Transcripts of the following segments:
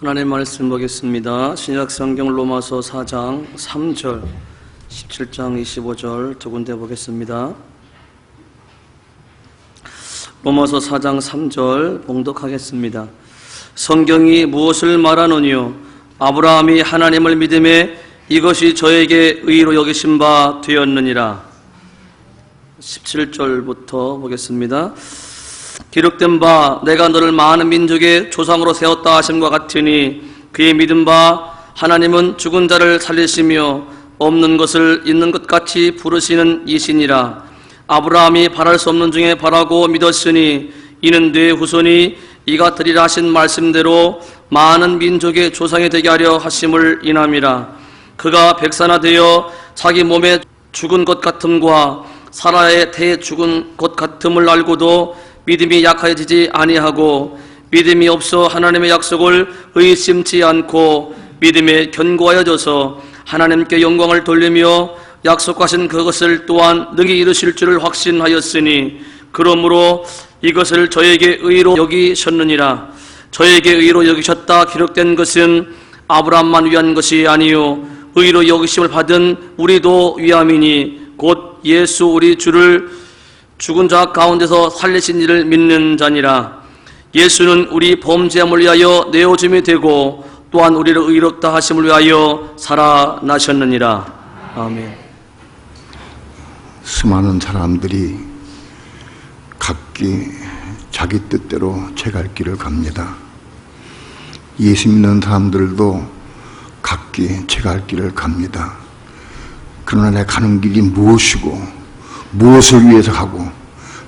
하나님 말씀 보겠습니다. 신약 성경 로마서 4장 3절, 17장 25절 두 군데 보겠습니다. 로마서 4장 3절 봉독하겠습니다. 성경이 무엇을 말하느뇨? 아브라함이 하나님을 믿음에 이것이 저에게 의로 여기신 바 되었느니라. 17절부터 보겠습니다. 기록된 바 내가 너를 많은 민족의 조상으로 세웠다 하심과 같으니 그의 믿은 바 하나님은 죽은 자를 살리시며 없는 것을 있는 것 같이 부르시는 이시니라. 아브라함이 바랄 수 없는 중에 바라고 믿었으니 이는 네 후손이 이가 드리라 하신 말씀대로 많은 민족의 조상이 되게 하려 하심을 인함이라. 그가 백사나 되어 자기 몸에 죽은 것 같음과 사라의 태에 죽은 것 같음을 알고도 믿음이 약해지지 아니하고 믿음이 없어 하나님의 약속을 의심치 않고 믿음에 견고하여져서 하나님께 영광을 돌리며 약속하신 그것을 또한 능히 이루실 줄을 확신하였으니 그러므로 이것을 저에게 의로 여기셨느니라. 저에게 의로 여기셨다 기록된 것은 아브라함만 위한 것이 아니요 의로 여기심을 받은 우리도 위함이니 곧 예수 우리 주를 죽은 자 가운데서 살리신 이를 믿는 자니라. 예수는 우리 범죄함을 위하여 내어줌이 되고 또한 우리를 의롭다 하심을 위하여 살아나셨느니라. 아멘. 수많은 사람들이 각기 자기 뜻대로 제 갈 길을 갑니다. 예수 믿는 사람들도 각기 제 갈 길을 갑니다. 그러나 내 가는 길이 무엇이고 무엇을 위해서 가고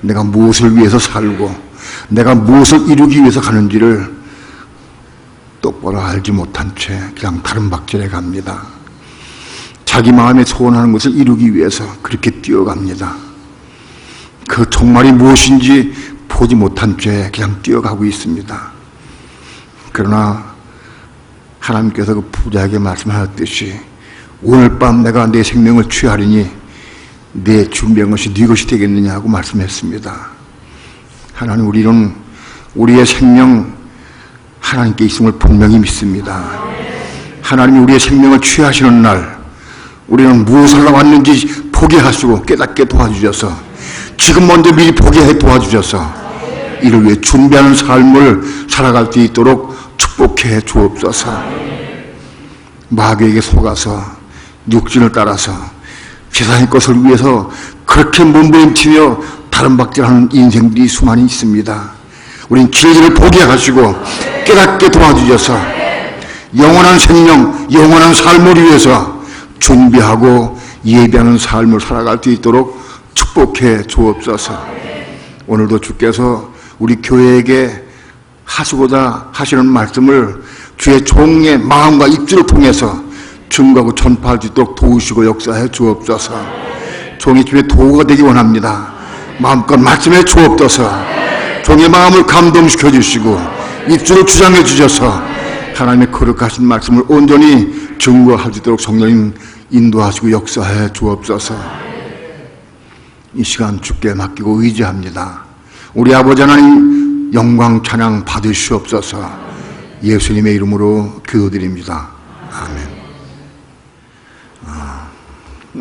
내가 무엇을 위해서 살고 내가 무엇을 이루기 위해서 가는지를 똑바로 알지 못한 채 그냥 다른 박질에 갑니다. 자기 마음에 소원하는 것을 이루기 위해서 그렇게 뛰어갑니다. 그 정말이 무엇인지 보지 못한 채 그냥 뛰어가고 있습니다. 그러나 하나님께서 그 부자에게 말씀하셨듯이 오늘 밤 내가 내 생명을 취하리니 내 준비한 것이 네 것이 되겠느냐고 말씀했습니다. 하나님, 우리는 우리의 생명 하나님께 있음을 분명히 믿습니다. 하나님이 우리의 생명을 취하시는 날 우리는 무엇을 하러 왔는지 포기하시고 깨닫게 도와주셔서 지금 먼저 미리 포기해 도와주셔서 이를 위해 준비하는 삶을 살아갈 수 있도록 축복해 주옵소서. 마귀에게 속아서 육신을 따라서 세상의 것을 위해서 그렇게 몸부림치며 다른 박질하는 인생들이 수많이 있습니다. 우린 길들을 포기하시고 깨닫게 도와주셔서 영원한 생명, 영원한 삶을 위해서 준비하고 예배하는 삶을 살아갈 수 있도록 축복해 주옵소서. 오늘도 주께서 우리 교회에게 하시고자 하시는 말씀을 주의 종의 마음과 입술을 통해서 증거하고 전파할 수 있도록 도우시고 역사해 주옵소서. 종이 주의 도구가 되기 원합니다. 마음껏 말씀해 주옵소서. 종의 마음을 감동시켜 주시고 입술을 주장해 주셔서 하나님의 거룩하신 말씀을 온전히 증거할 수 있도록 성령님 인도하시고 역사해 주옵소서. 이 시간 주께 맡기고 의지합니다. 우리 아버지 하나님 영광 찬양 받으시옵소서. 예수님의 이름으로 기도드립니다. 아멘.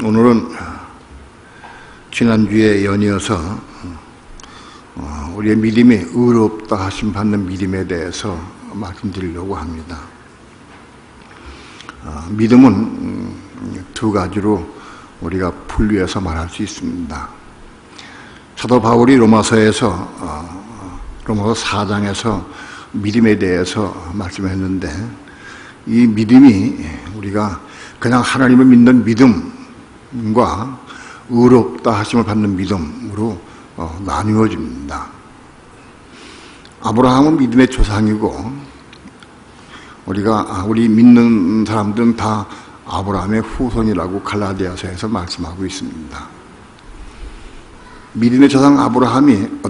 오늘은 지난주에 연이어서 우리의 믿음이 의롭다 하심 받는 믿음에 대해서 말씀드리려고 합니다. 믿음은 두 가지로 우리가 분류해서 말할 수 있습니다. 사도 바울이 로마서 4장에서 믿음에 대해서 말씀했는데 이 믿음이 우리가 그냥 하나님을 믿는 믿음과 의롭다 하심을 받는 믿음으로 나뉘어집니다. 아브라함은 믿음의 조상이고 우리 믿는 사람들은 다 아브라함의 후손이라고 갈라디아서에서 말씀하고 있습니다. 믿음의 조상 아브라함이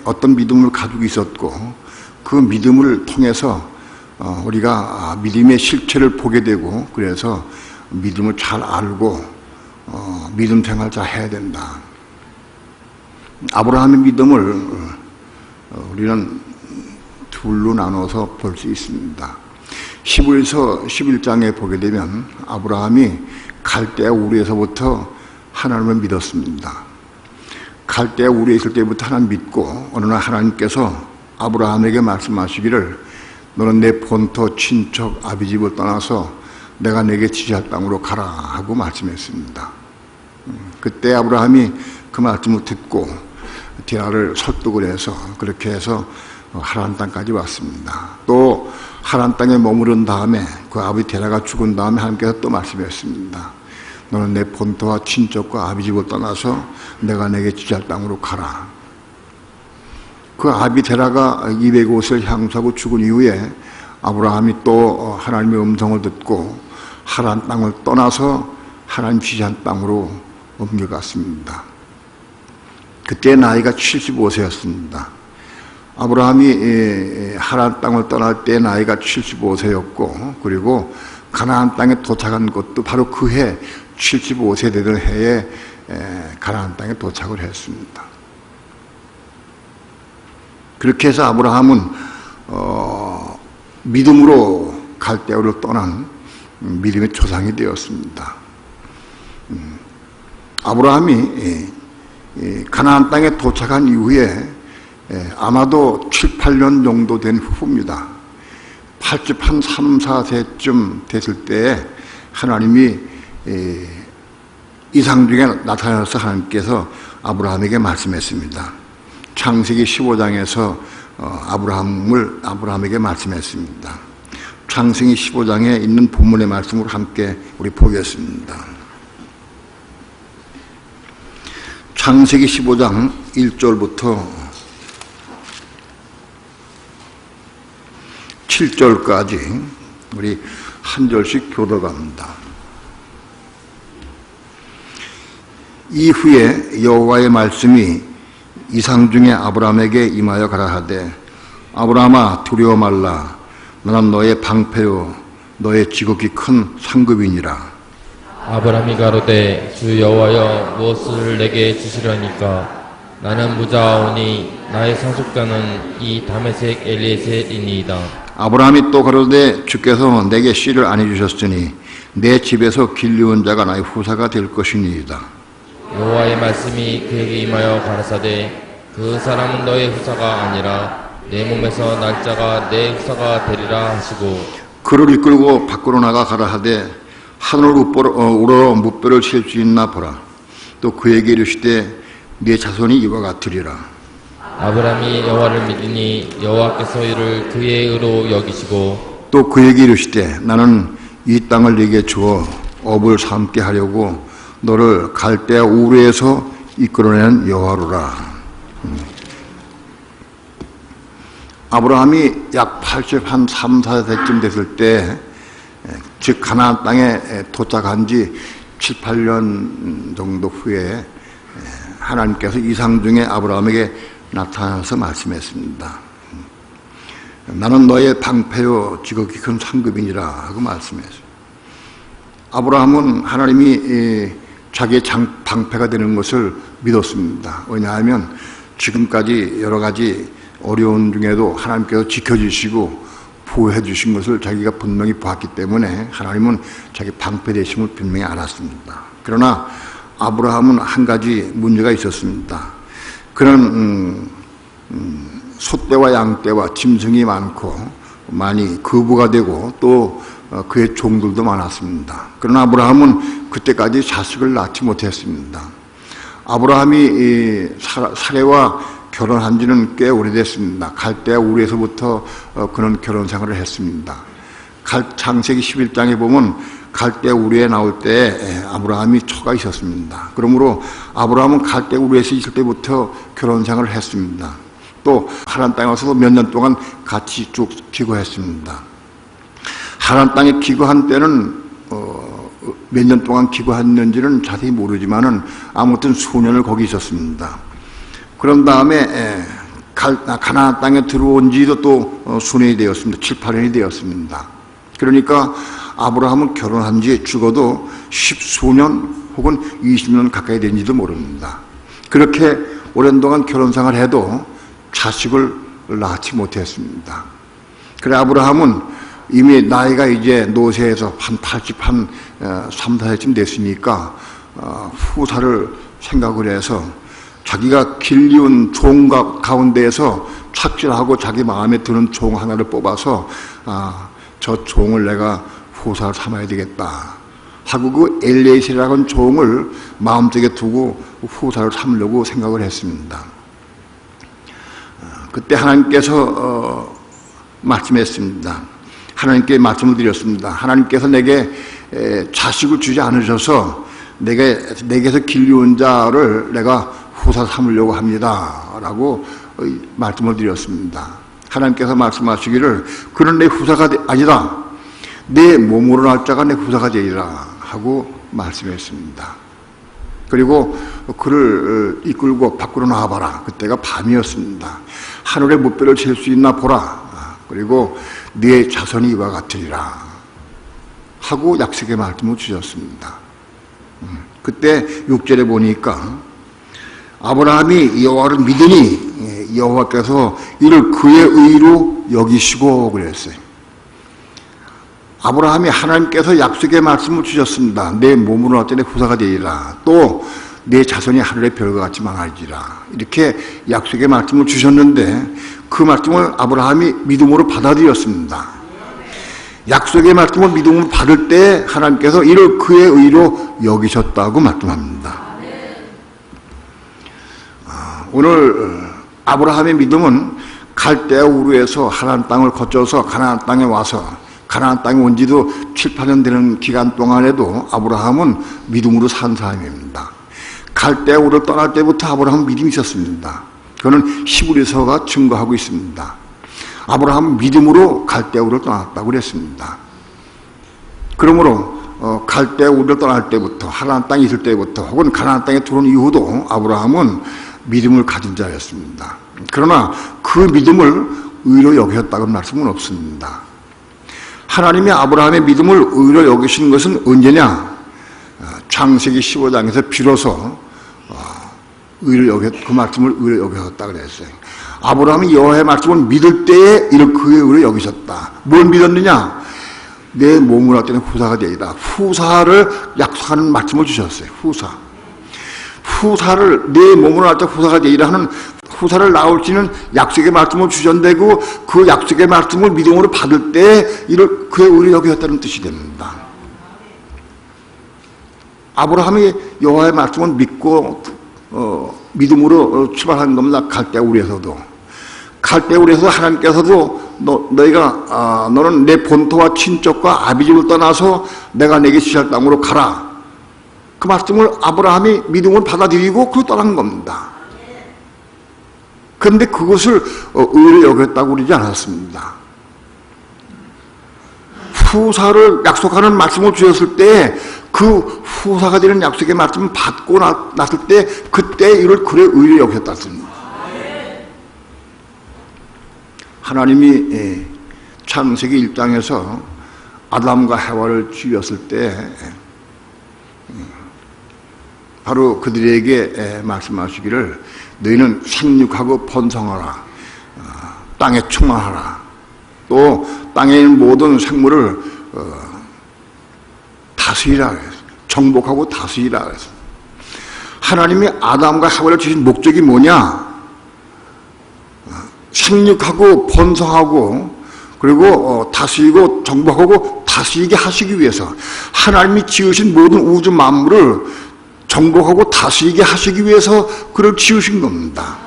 어떤 믿음을 가지고 있었고 그 믿음을 통해서 우리가 믿음의 실체를 보게 되고 그래서 믿음을 잘 알고 믿음 생활 잘 해야 된다. 아브라함의 믿음을 우리는 둘로 나눠서 볼 수 있습니다. 히브리서 11장에 보게 되면 아브라함이 갈대아 우르에서부터 하나님을 믿었습니다. 갈대아 우르에 있을 때부터 하나님 믿고 어느 날 하나님께서 아브라함에게 말씀하시기를 너는 내 본토 친척 아비집을 떠나서 내가 내게 지시할 땅으로 가라 하고 말씀했습니다. 그때 아브라함이 그 말씀을 듣고 디나를 설득을 해서 그렇게 해서 하란 땅까지 왔습니다. 또 하란 땅에 머무른 다음에 그 아비 데라가 죽은 다음에 하나님께서 또 말씀했습니다. 너는 내 본토와 친척과 아비집을 떠나서 내가 내게 지시할 땅으로 가라. 그 아비 데라가 200옷을 향수하고 죽은 이후에 아브라함이 또 하나님의 음성을 듣고 하란 땅을 떠나서 하나님 지시한 땅으로 옮겨갔습니다. 그때 나이가 75세였습니다. 아브라함이 하란 땅을 떠날 때 나이가 75세였고 그리고 가나안 땅에 도착한 것도 바로 그 해 75세 되던 해에 가나안 땅에 도착을 했습니다. 그렇게 해서 아브라함은 믿음으로 갈대아우를 떠난 믿음의 조상이 되었습니다. 아브라함이 가나안 땅에 도착한 이후에 아마도 7, 8년 정도 된 후입니다. 80한 3, 4세쯤 됐을 때 하나님이 이상 중에 나타나서 하나님께서 아브라함에게 말씀했습니다. 창세기 15장에서 아브라함에게 말씀했습니다. 창세기 15장에 있는 본문의 말씀을 함께 우리 보겠습니다. 창세기 15장 1절부터 7절까지 우리 한 절씩 교독합니다. 이후에 여호와의 말씀이 이상 중에 아브라함에게 임하여 가라하되 아브라함아 두려워 말라 나는 너의 방패요 너의 지극히 큰 상급이니라. 아브라함이 가로되 주 여호와여 무엇을 내게 주시려니까 나는 무자하오니 나의 상속자는 이 다메섹 엘리에셀이니이다. 아브라함이 또 가로되 주께서 내게 씨를 안 해주셨으니 내 집에서 길리운 자가 나의 후사가 될 것이니이다. 여호와의 말씀이 그에게 임하여 가라사대 그 사람은 너의 후사가 아니라 내 몸에서 날 자가 내 후사가 되리라 하시고 그를 이끌고 밖으로 나가 가라하되 하늘 우러러 무뼈를 칠 수 있나 보라. 또 그에게 이르시되 네 자손이 이와 같으리라. 아브라함이 여호와를 믿으니 여호와께서 이를 그의 의로 여기시고 또 그에게 이르시되 나는 이 땅을 네게 주어 업을 삼게 하려고 너를 갈대아 우르에서 이끌어낸 여호와로라. 아브라함이 약 80한 3, 4세쯤 됐을 때 즉 가나안 땅에 도착한 지 7, 8년 정도 후에 하나님께서 이상 중에 아브라함에게 나타나서 말씀했습니다. 나는 너의 방패요 지극히 큰 상급이니라 하고 말씀했어요. 아브라함은 하나님이 자기의 방패가 되는 것을 믿었습니다. 왜냐하면 지금까지 여러 가지 어려운 중에도 하나님께서 지켜주시고 보호해 주신 것을 자기가 분명히 보았기 때문에 하나님은 자기 방패 되심을 분명히 알았습니다. 그러나 아브라함은 한 가지 문제가 있었습니다. 그는 소떼와 양떼와 짐승이 많고 많이 거부가 되고 또 그의 종들도 많았습니다. 그러나 아브라함은 그때까지 자식을 낳지 못했습니다. 아브라함이 사레와 결혼한 지는 꽤 오래됐습니다. 갈대아 우르에서부터 그는 결혼 생활을 했습니다. 창세기 11장에 보면 갈대아 우르에 나올 때 아브라함이 처가 있었습니다. 그러므로 아브라함은 갈대아 우르에서 있을 때부터 결혼 생활을 했습니다. 또 하란 땅에 와서 몇 년 동안 같이 쭉 기거했습니다. 하란 땅에 기거한 때는 몇 년 동안 기거했는지는 자세히 모르지만은 아무튼 수년을 거기 있었습니다. 그런 다음에 가나안 땅에 들어온 지도 또 수년이 되었습니다. 7, 8년이 되었습니다. 그러니까 아브라함은 결혼한 지 죽어도 10수년 혹은 20년 가까이 된지도 모릅니다. 그렇게 오랜 동안 결혼 생활을 해도 자식을 낳지 못했습니다. 그래 아브라함은 이미 나이가 이제 노쇠해서 한 3, 4세쯤 됐으니까 후사를 생각을 해서 자기가 길리운 종 가운데에서 착실하고 자기 마음에 드는 종 하나를 뽑아서 저 종을 내가 후사를 삼아야 되겠다 하고 그 엘리에셀이라는 종을 마음속에 두고 후사를 삼으려고 생각을 했습니다. 그때 하나님께서 말씀했습니다. 하나님께 말씀을 드렸습니다. 하나님께서 내게 자식을 주지 않으셔서 내게서 길리운 자를 내가 후사 삼으려고 합니다 라고 말씀을 드렸습니다. 하나님께서 말씀하시기를 그는 내 후사가 아니라 내 몸으로 날 자가 내 후사가 되리라 하고 말씀했습니다. 그리고 그를 이끌고 밖으로 나와봐라. 그때가 밤이었습니다. 하늘의 무뼈를 잴 수 있나 보라. 그리고 네 자손이 이와 같으리라 하고 약속의 말씀을 주셨습니다. 그때 6절에 보니까 아브라함이 여호와를 믿으니 여호와께서 이를 그의 의로 여기시고 그랬어요. 아브라함이 하나님께서 약속의 말씀을 주셨습니다. 내 몸으로 나올 때 내 후사가 되리라. 또 내 자손이 하늘의 별과 같이 많아지리라. 이렇게 약속의 말씀을 주셨는데 그 말씀을 아브라함이 믿음으로 받아들였습니다. 약속의 말씀을 믿음으로 받을 때 하나님께서 이를 그의 의로 여기셨다고 말씀합니다. 오늘 아브라함의 믿음은 갈대아 우르에서 하나님 땅을 거쳐서 가나안 땅에 와서 가나안 땅에 온 지도 7, 8년 되는 기간 동안에도 아브라함은 믿음으로 산 사람입니다. 갈대아 우르를 떠날 때부터 아브라함은 믿음이 있었습니다. 그거는 히브리서가 증거하고 있습니다. 아브라함은 믿음으로 갈대아 우르를 떠났다고 그랬습니다. 그러므로 갈대아 우르를 떠날 때부터 하나님 땅에 있을 때부터 혹은 가나안 땅에 들어온 이후도 아브라함은 믿음을 가진 자였습니다. 그러나 그 믿음을 의로 여기셨다는 말씀은 없습니다. 하나님이 아브라함의 믿음을 의로 여기신 것은 언제냐? 창세기 15장에서 비로소 그 말씀을 의로 여기셨다 그랬어요. 아브라함이 여호와의 말씀을 믿을 때에 이를 그의 의로 여기셨다. 뭘 믿었느냐? 내 몸으로 할 때는 후사가 되리라. 후사를 약속하는 말씀을 주셨어요. 후사를 내 몸으로 할 때 후사가 되리라 하는 후사를 낳을 수 있는 약속의 말씀을 주셨는데 그 약속의 말씀을 믿음으로 받을 때 이를 그의 의로 여기셨다는 뜻이 됩니다. 아브라함이 여호와의 말씀을 믿고 믿음으로 출발한 겁니다. 갈대아 우르에서도 하나님께서도 너는 내 본토와 친척과 아비집을 떠나서 내가 내게 지시할 땅으로 가라. 그 말씀을 아브라함이 믿음을 받아들이고 그 떠난 겁니다. 그런데 그것을 의로 여겼다고 그러지 않았습니다. 후사를 약속하는 말씀을 주셨을 때 그 후사가 되는 약속의 말씀을 받고 났을 때 그때 이를 그의 의로 여겼다 했습니다. 하나님이 창세기 1장에서 아담과 해와를 지었을 때 바로 그들에게 말씀하시기를 너희는 생육하고 번성하라, 땅에 충만하라, 또 땅에 있는 모든 생물을 다스리라 그랬어요. 정복하고 다스리라 그랬어요. 하나님이 아담과 하와를 주신 목적이 뭐냐? 생육하고 번성하고 그리고 다스리고 정복하고 다스리게 하시기 위해서 하나님이 지으신 모든 우주 만물을 정복하고 다스리게 하시기 위해서 그를 지으신 겁니다.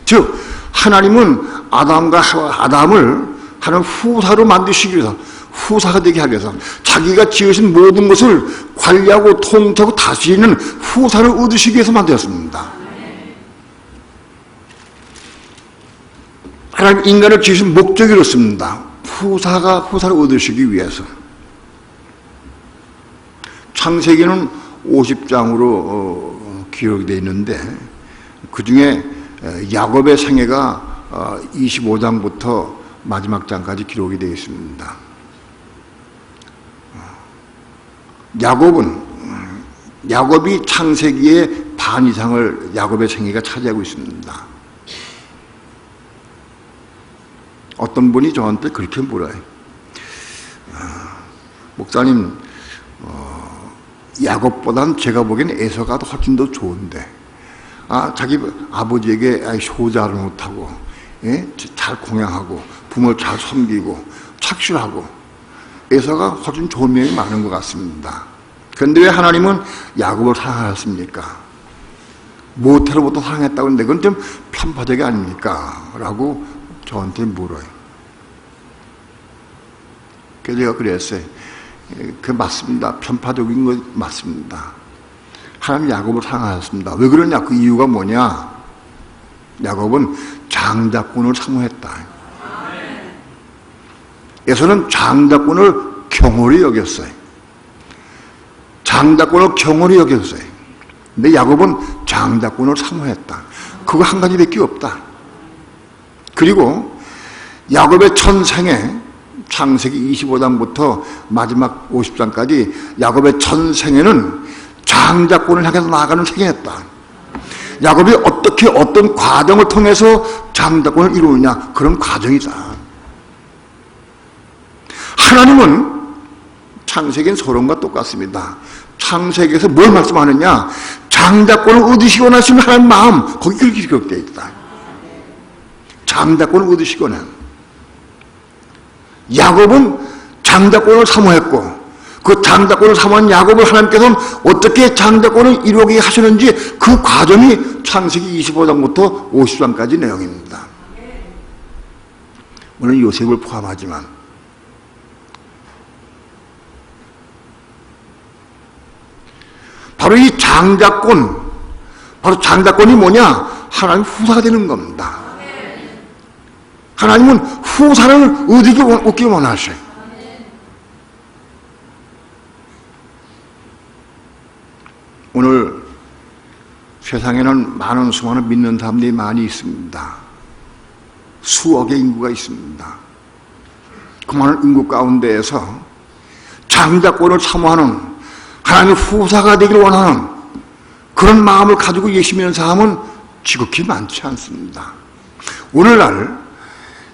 즉 하나님은 아담과 아담을 하는 후사로 만드시기 위해서 후사가 되게 하기 위해서 자기가 지으신 모든 것을 관리하고 통치하고 다스리는 후사를 얻으시기 위해서 만들었습니다. 하나님 인간을 지으신 목적이 이렇습니다. 후사를 얻으시기 위해서. 창세기는 50장으로 기록이 되어 있는데 그 중에 야곱의 생애가 25장부터 마지막 장까지 기록이 되어 있습니다. 야곱이 창세기의 반 이상을 야곱의 생애가 차지하고 있습니다. 어떤 분이 저한테 그렇게 물어요. 목사님, 야곱보단 제가 보기엔 에서가 훨씬 더 좋은데, 자기 아버지에게 효자를 못하고, 예? 잘 공양하고, 부모를 잘 섬기고, 착실하고, 에서가 훨씬 좋은 면이 많은 것 같습니다. 그런데 왜 하나님은 야곱을 사랑하셨습니까? 모태로부터 사랑했다고 하는데 그건 좀 편파적이 아닙니까? 라고 저한테 물어요. 그래서 제가 그랬어요. 그 맞습니다. 편파적인 거 맞습니다. 하나님 야곱을 사랑하셨습니다. 왜 그러냐? 그 이유가 뭐냐? 야곱은 장자권을 사모했다. 에서는 장자권을 경홀히 여겼어요. 장자권을 경홀히 여겼어요. 근데 야곱은 장자권을 사모했다. 그거 한 가지밖에 없다. 그리고 야곱의 전생에 창세기 25장부터 마지막 50장까지 야곱의 전생에는 장자권을 향해서 나아가는 생애였다. 야곱이 어떻게 어떤 과정을 통해서 장자권을 이루느냐, 그런 과정이다. 하나님은 창세기는 소론과 똑같습니다. 창세기에서 뭘 말씀하느냐? 장자권을 얻으시기 원하시는 하나님 마음, 거기 그렇게 기록되어 있다. 장자권을 얻으시기 원하는. 야곱은 장자권을 사모했고, 그 장자권을 사모한 야곱을 하나님께서는 어떻게 장자권을 이루게 하시는지 그 과정이 창세기 25장부터 50장까지 내용입니다. 물론 요셉을 포함하지만 바로 이 장자권, 바로 장자권이 뭐냐? 하나님 후사가 되는 겁니다. 하나님은 후사를 얻기 원하셔요. 오늘 세상에는 많은 수많은 믿는 사람들이 많이 있습니다. 수억의 인구가 있습니다. 그 많은 인구 가운데에서 장자권을 사모하는, 하나님의 후사가 되기를 원하는 그런 마음을 가지고 예수 믿는 사람은 지극히 많지 않습니다. 오늘날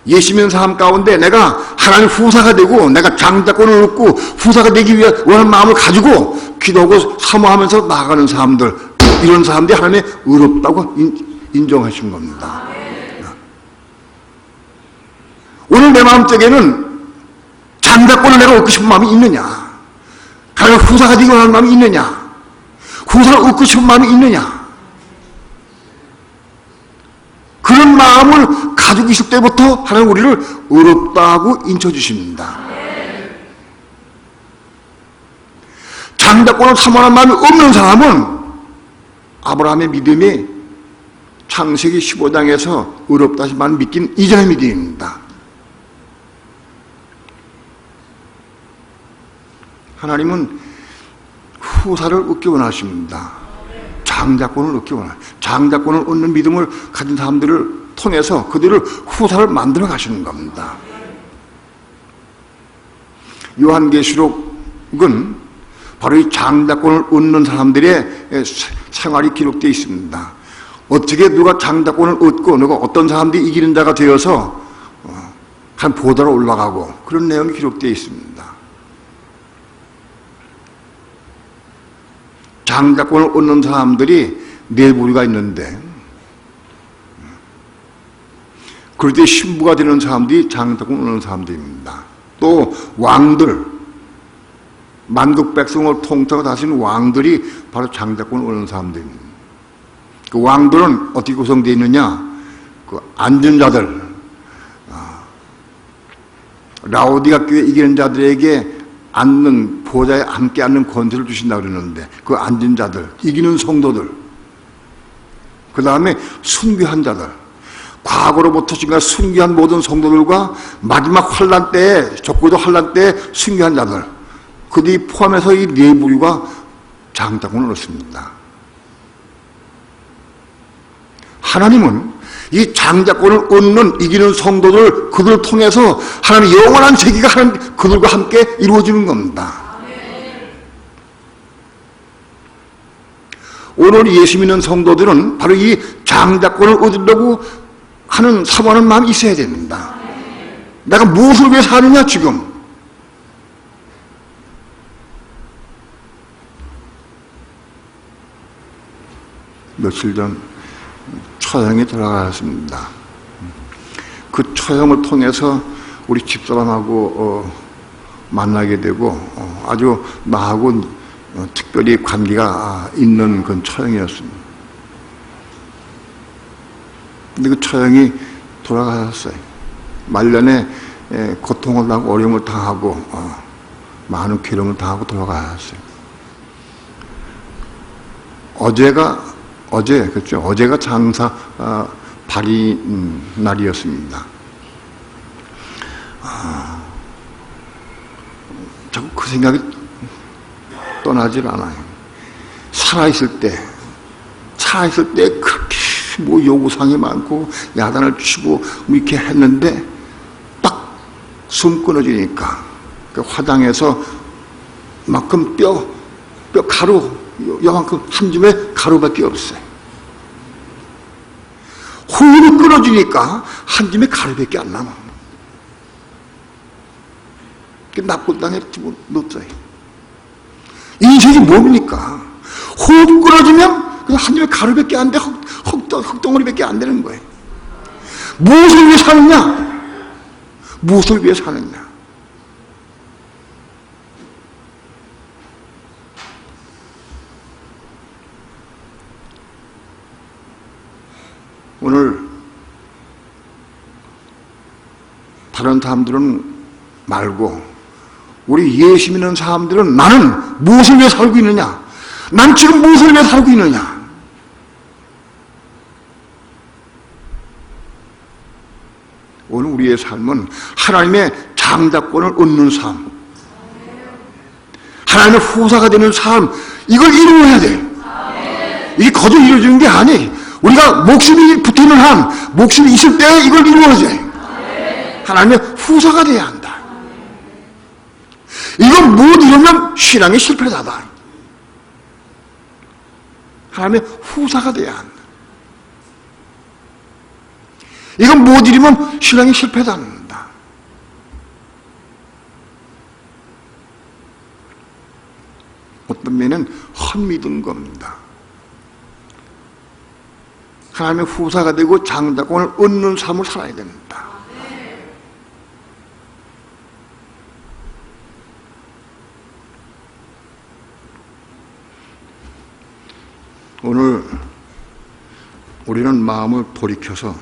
예수 믿는 사람 가운데 내가 하나님 후사가 되고 내가 장자권을 얻고 후사가 되기 위한 원하는 마음을 가지고 기도하고 사모하면서 나아가는 사람들, 이런 사람들이 하나님의 의롭다고 인정하신 겁니다. 오늘 내 마음속에는 장자권을 내가 얻고 싶은 마음이 있느냐? 하나님 후사가 되기 원하는 마음이 있느냐? 후사를 얻고 싶은 마음이 있느냐? 그런 마음을 가지고 있을 때부터 하나님 우리를 의롭다고 인쳐주십니다. 장자권을 사모하는 마음이 없는 사람은 아브라함의 믿음이 창세기 15장에서 의롭다 하신 말을 믿긴 이전의 믿음입니다. 하나님은 후사를 얻기 원하십니다. 장자권을 얻기 원하십니다. 장자권을 얻는 믿음을 가진 사람들을 통해서 그들을 후사를 만들어 가시는 겁니다. 요한계시록은 바로 이 장자권을 얻는 사람들의 생활이 기록되어 있습니다. 어떻게 누가 장자권을 얻고 누가 어떤 사람들이 이기는 자가 되어서 한 보다로 올라가고 그런 내용이 기록되어 있습니다. 장자권을 얻는 사람들이 네 부류가 있는데, 그럴 때 신부가 되는 사람들이 장자권을 얻는 사람들입니다. 또 왕들, 만국 백성을 통틀어 다스리는 왕들이 바로 장자권을 얻는 사람들입니다. 그 왕들은 어떻게 구성되어 있느냐? 그 앉은 자들, 라오디가 교회 이기는 자들에게 앉는 보좌에 함께 앉는 권세를 주신다 그러는데, 그 앉은 자들, 이기는 성도들, 그 다음에 순교한 자들, 과거로부터 지금까지 순교한 모든 성도들과 마지막 환란 때에, 적고도 환란 때에 순교한 자들, 그들이 포함해서 이 네 부류가 장자권을 얻습니다. 하나님은 이 장자권을 얻는 이기는 성도들, 그들을 통해서 하나님 영원한 세계가 하나님 그들과 함께 이루어지는 겁니다. 오늘 예수 믿는 성도들은 바로 이 장자권을 얻으려고 하는 사모하는 마음이 있어야 됩니다. 내가 무엇을 위해서 하느냐 지금? 며칠 전 처형에 들어갔습니다. 그 처형을 통해서 우리 집사람하고 만나게 되고 아주 나하고 특별히 관계가 있는 그런 처형이었습니다. 근데 그 처형이 돌아가셨어요. 말년에 고통을 당하고 어려움을 당하고 많은 괴로움을 당하고 돌아가셨어요. 어제가 장사 발이 날이었습니다. 자꾸 그 생각이 떠나질 않아요. 살아있을 때 그렇게 뭐 요구사항이 많고 야단을 치고 뭐 이렇게 했는데 딱 숨 끊어지니까 그 화장에서 만큼 뼈 가루 요만큼 한 줌의 가루밖에 없어요. 호흡이 끊어지니까 한 줌의 가루밖에 안 남아. 나쁜 땅에 집어넣었어요. 인생이 뭡니까? 호흡 끊어지면 그냥 한 줌의 가루밖에 안 돼. 흙덩어리밖에 안 되는 거예요. 무엇을 위해 사느냐? 무엇을 위해 사느냐? 오늘 다른 사람들은 말고 우리 예수 믿는 사람들은 나는 무엇을 위해 살고 있느냐? 난 지금 무엇을 위해 살고 있느냐? 오늘 우리의 삶은 하나님의 장자권을 얻는 삶, 하나님의 후사가 되는 삶, 이걸 이루어야 돼. 이게 거저 이루어지는 게 아니. 우리가 목숨이 붙어있는 한, 목숨이 있을 때 이걸 이루어져야 돼. 하나님의 후사가 돼야 한다. 이걸 못 이루면 신앙의 실패자다. 하나님의 후사가 돼야 한다. 이건 못 이루면 신앙이 실패한다. 어떤 면은 헛믿은 겁니다. 하나님의 후사가 되고 장자권을 얻는 삶을 살아야 됩니다. 오늘 우리는 마음을 돌이켜서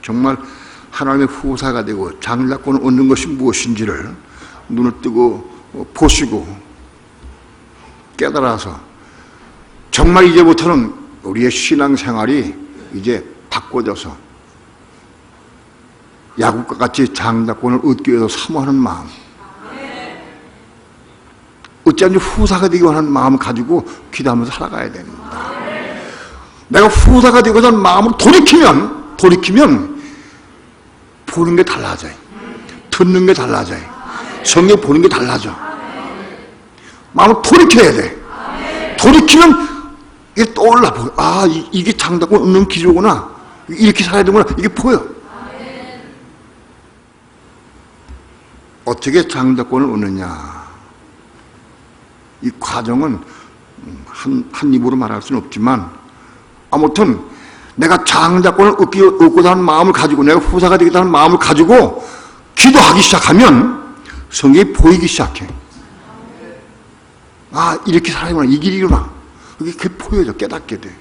정말 하나님의 후사가 되고 장자권을 얻는 것이 무엇인지를 눈을 뜨고 보시고 깨달아서 정말 이제부터는 우리의 신앙생활이 이제 바꿔져서 야곱과 같이 장자권을 얻기 위해서 사모하는 마음, 어찌하면 후사가 되기 원하는 마음을 가지고 기도하면서 살아가야 됩니다. 내가 후사가 되고자 하는 마음을 돌이키면 보는 게 달라져요. 듣는 게 달라져요. 성경 보는 게 달라져. 마음을 돌이켜야 돼. 돌이키면 이게 떠올라 보여. 아, 이게 장자권 얻는 길이구나. 이렇게 살아야 되구나. 이게 보여. 어떻게 장자권을 얻느냐. 이 과정은 한 입으로 말할 수는 없지만 아무튼 내가 장자권을 얻고자 하는 마음을 가지고 내가 후사가 되겠다 하는 마음을 가지고 기도하기 시작하면 성경이 보이기 시작해. 아, 이렇게 살아야구나. 이 길이구나. 그게 보여져. 깨닫게 돼.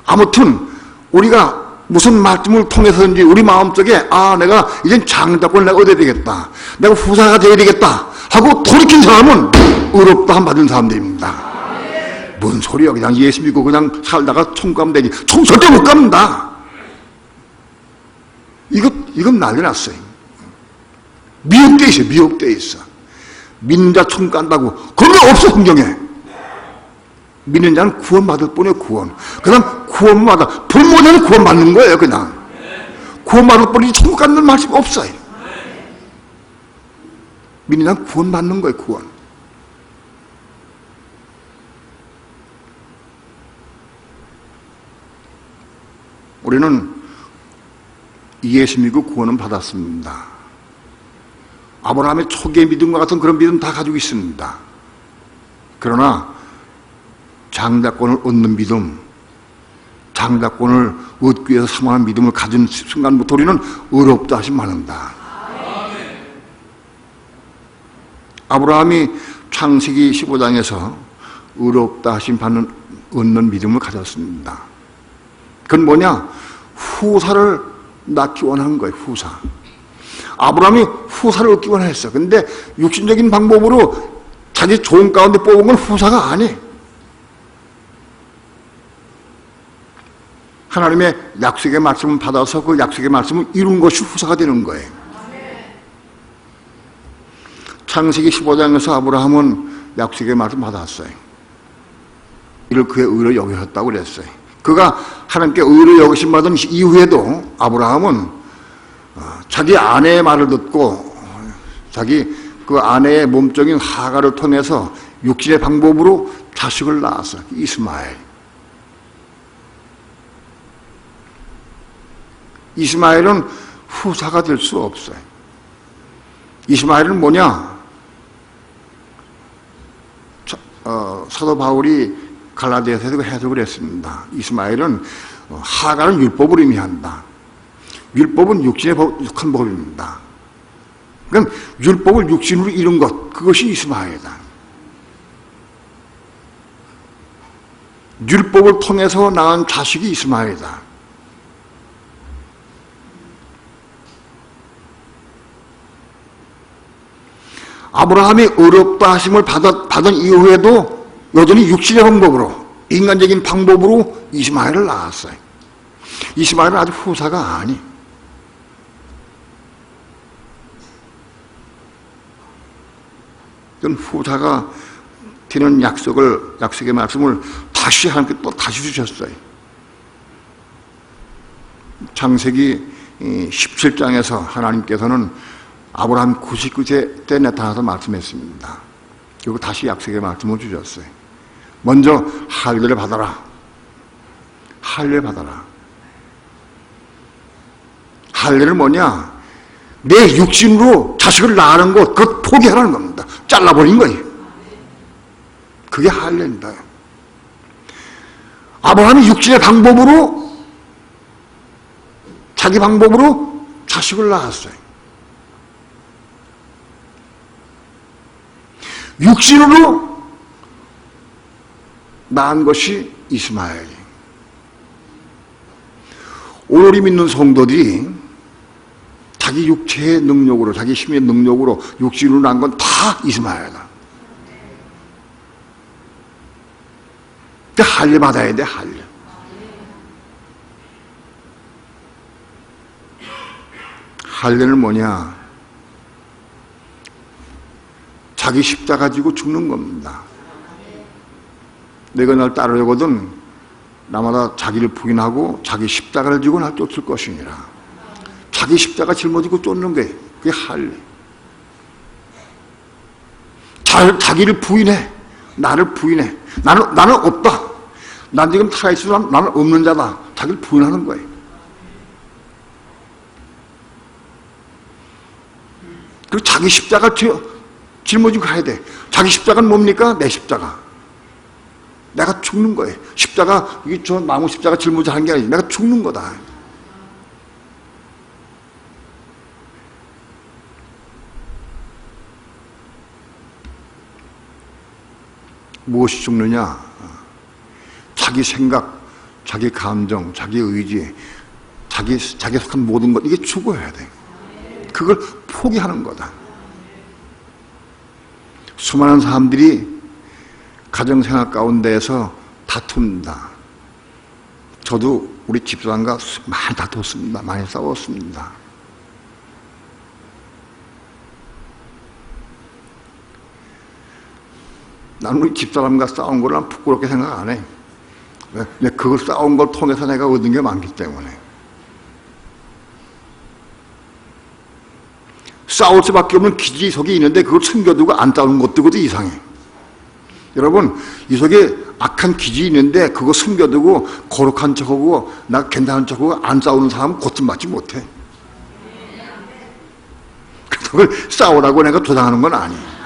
아무튼 우리가 무슨 말씀을 통해서든지 우리 마음속에 아, 내가 이젠 장자권을 내가 얻어야 되겠다. 내가 후사가 되어야 되겠다 하고 돌이킨 사람은 의롭다함 받은 사람들입니다. 뭔 소리야. 그냥 예수 믿고 그냥 살다가 천국 가면 되지. 천국 절대 못 갑니다. 이건 난리 났어요. 미혹되어 있어요. 미혹되어 있어. 믿는 자 천국 간다고. 그런 게 없어 성경에. 믿는 자는 구원받을 뿐이에요. 구원. 그냥 구원받아. 불모자는 구원받는 거예요. 그냥 구원받을 뿐이지 천국 간다는 말씀 없어요. 믿는 자는 구원받는 거예요. 구원. 우리는 예수 믿고 구원은 받았습니다. 아브라함의 초기의 믿음과 같은 그런 믿음 다 가지고 있습니다. 그러나 장자권을 얻는 믿음, 장자권을 얻기 위해서 사모하는 믿음을 가진 순간부터 우리는 의롭다 하심 받는다. 아브라함이 창세기 15장에서 의롭다 하심 받는 얻는 믿음을 가졌습니다. 그건 뭐냐? 후사를 낳기 원한 거예요. 후사. 아브라함이 후사를 얻기 원했어. 근데 육신적인 방법으로 자기 종 가운데 뽑은 건 후사가 아니에요. 하나님의 약속의 말씀을 받아서 그 약속의 말씀을 이룬 것이 후사가 되는 거예요. 창세기 15장에서 아브라함은 약속의 말씀 받았어요. 이를 그의 의로 여기셨다고 그랬어요. 그가 하나님께 의로 여기심 받은 이후에도 아브라함은 자기 아내의 말을 듣고 자기 그 아내의 몸적인 하가를 통해서 육신의 방법으로 자식을 낳았어요. 이스마엘. 이스마엘은 후사가 될 수 없어요. 이스마엘은 뭐냐? 사도 바울이 갈라디아서도 해석을 했습니다. 이스마엘은 하가는 율법을 의미한다. 율법은 육신에 속한 법입니다. 그러니까 율법을 육신으로 이룬 것, 그것이 이스마엘이다. 율법을 통해서 낳은 자식이 이스마엘이다. 아브라함이 의롭다 하심을 받은 이후에도 여전히 육신의 방법으로, 인간적인 방법으로 이스마엘을 낳았어요. 이스마엘은 아주 후사가 아니. 그건 후사가 되는 약속의 말씀을 다시 하나님께 또 다시 주셨어요. 창세기 17장에서 하나님께서는 아브라함 99세 때 나타나서 말씀했습니다. 그리고 다시 약속의 말씀을 주셨어요. 먼저 할례를 받아라. 할례 받아라. 할례는 뭐냐? 내 육신으로 자식을 낳는 것, 그것 포기하라는 겁니다. 잘라버린 거예요. 그게 할례입니다. 아브라함이 육신의 방법으로, 자기 방법으로 자식을 낳았어요. 육신으로 낳은 것이 이스마엘. 오늘이 믿는 성도들이 자기 육체의 능력으로, 자기 힘의 능력으로 육신으로 낳은 건 다 이스마엘이다. 할례 받아야 돼, 할례. 할례는 뭐냐? 자기 십자가 지고 죽는 겁니다. 내가 날 따르려거든 나마다 자기를 부인하고 자기 십자가를 지고 날 쫓을 것이니라. 자기 십자가 짊어지고 쫓는 게 그게 할례. 자기를 부인해. 나를 부인해. 나는 없다. 난 지금 살아있어도 나는 없는 자다. 자기를 부인하는 거예요. 그리고 자기 십자가 짊어지고 가야 돼. 자기 십자가는 뭡니까? 내 십자가. 내가 죽는 거예요. 십자가, 이게 저 나무 십자가 짊어져 하는 게 아니지. 내가 죽는 거다. 무엇이 죽느냐? 자기 생각, 자기 감정, 자기 의지, 자기 속한 모든 것, 이게 죽어야 돼. 그걸 포기하는 거다. 수많은 사람들이 가정생활 가운데에서 다툽니다. 저도 우리 집사람과 많이 다퉜습니다. 많이 싸웠습니다. 나는 우리 집사람과 싸운 걸 난 부끄럽게 생각 안 해. 왜? 그걸 싸운 걸 통해서 내가 얻은 게 많기 때문에. 싸울 수밖에 없는 기질이 속에 있는데 그걸 숨겨두고 안 싸우는 것도 그것도 이상해. 여러분, 이 속에 악한 기질이 있는데 그거 숨겨두고 거룩한 척하고 나 괜찮은 척하고 안 싸우는 사람은 고침받지 못해. 그걸 싸우라고 내가 도장하는 건 아니에요.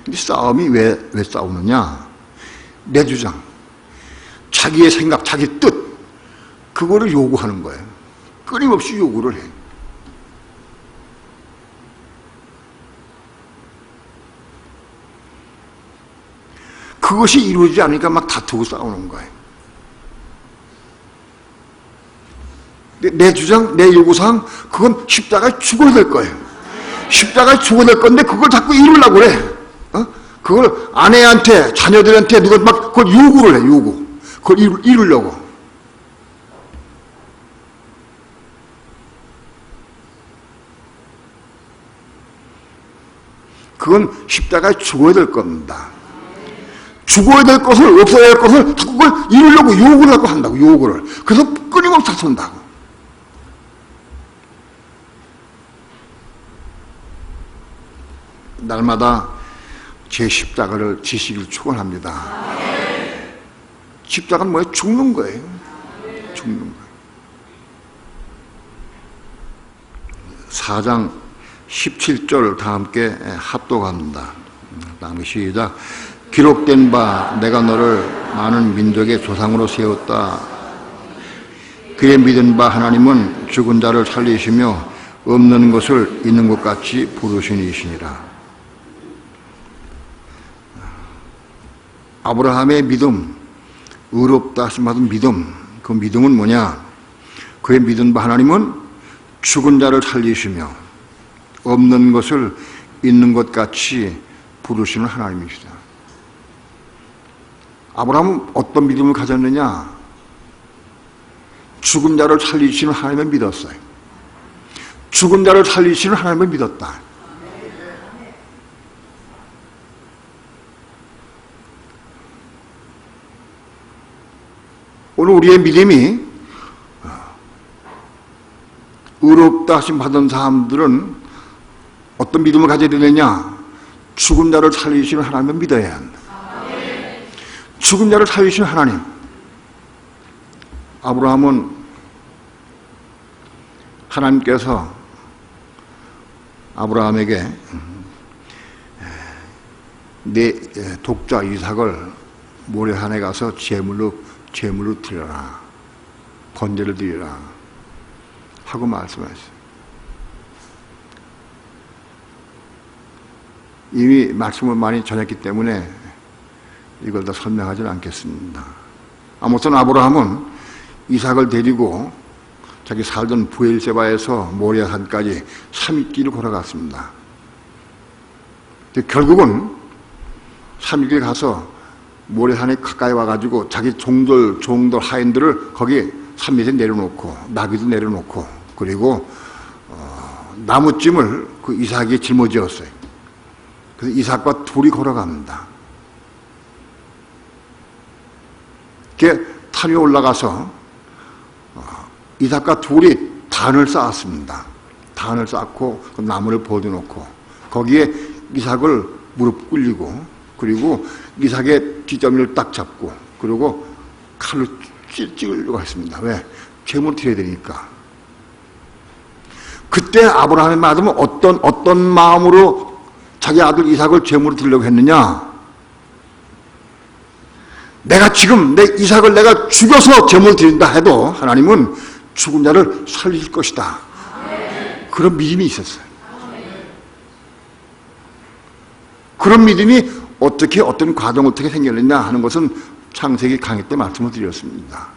이 싸움이 왜 싸우느냐? 내 주장, 자기의 생각, 자기 뜻, 그거를 요구하는 거예요. 끊임없이 요구를 해. 그것이 이루어지지 않으니까 막 다투고 싸우는 거예요. 내 주장, 내 요구사항, 그건 십자가에 죽어야 될 거예요. 십자가에 죽어야 될 건데 그걸 자꾸 이루려고 그래. 그걸 아내한테, 자녀들한테 누가 막 그걸 요구를 해, 요구. 그걸 이루려고. 그건 십자가에 죽어야 될 겁니다. 죽어야 될 것을, 없어야 할 것을 자꾸 그걸 이루려고 요구를 하고 한다고, 요구를. 그래서 끊임없이 다툰다고. 날마다 제 십자가를 지시기를 축원합니다. 십자가는 뭐예요? 죽는 거예요. 죽는 거예요. 4장 17절 다 함께 합독합니다. 다음에 시작. 기록된 바 내가 너를 많은 민족의 조상으로 세웠다. 그의 믿은 바 하나님은 죽은 자를 살리시며 없는 것을 있는 것 같이 부르신 이시니라. 아브라함의 믿음, 의롭다 하심 받은 믿음, 그 믿음은 뭐냐? 그의 믿은 바 하나님은 죽은 자를 살리시며 없는 것을 있는 것 같이 부르시는 하나님이시다. 아브라함은 어떤 믿음을 가졌느냐? 죽은 자를 살리시는 하나님을 믿었어요. 죽은 자를 살리시는 하나님을 믿었다. 오늘 우리의 믿음이 의롭다 하심 받은 사람들은 어떤 믿음을 가져야 되느냐? 죽은 자를 살리시는 하나님을 믿어야 한다. 죽은 자를 살리시는 하나님. 아브라함은 하나님께서 아브라함에게 내 독자 이삭을 모레산에 가서 제물로 드려라. 번제를 드리라. 하고 말씀하셨어요. 이미 말씀을 많이 전했기 때문에 이걸 다 설명하지는 않겠습니다. 아무튼 아브라함은 이삭을 데리고 자기 살던 부엘세바에서 모리아산까지 3일길을 걸어갔습니다. 결국은 3일길 가서 모래산에 가까이 와가지고 자기 종들 하인들을 거기 산 밑에 내려놓고 나귀도 내려놓고 그리고 나무찜을 그 이삭이 짊어지었어요. 그래서 이삭과 둘이 걸어갑니다. 이렇게 산 위에 올라가서 이삭과 둘이 단을 쌓았습니다. 단을 쌓고 그 나무를 버텨놓고 거기에 이삭을 무릎 꿇리고 그리고 이삭의 뒷덜미를 딱 잡고 그리고 칼로 찌르려고 했습니다. 왜? 제물을 드려야 되니까. 그때 아브라함의 마음은 어떤 마음으로 자기 아들 이삭을 제물로 드리려고 했느냐? 내가 지금 내 이삭을 내가 죽여서 제물을 드린다 해도 하나님은 죽은 자를 살릴 것이다. 그런 믿음이 있었어요. 그런 믿음이 어떻게 어떤 과정을 어떻게 생겼느냐 하는 것은 창세기 강의 때 말씀을 드렸습니다.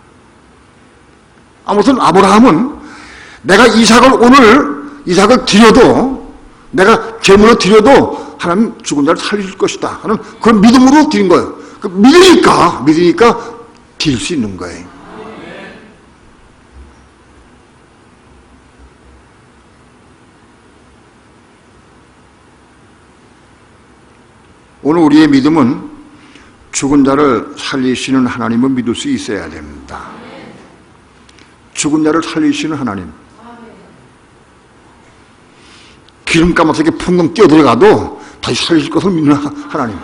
아무튼 아브라함은 내가 이삭을 드려도 내가 제물로 드려도 하나님 죽은 자를 살릴 것이다 하는 그런 믿음으로 드린 거예요. 믿으니까 드릴 수 있는 거예요. 오늘 우리의 믿음은 죽은 자를 살리시는 하나님을 믿을 수 있어야 됩니다. 죽은 자를 살리시는 하나님. 기름감 없이 풍덩 뛰어들어가도 다시 살리실 것을 믿는 하나님.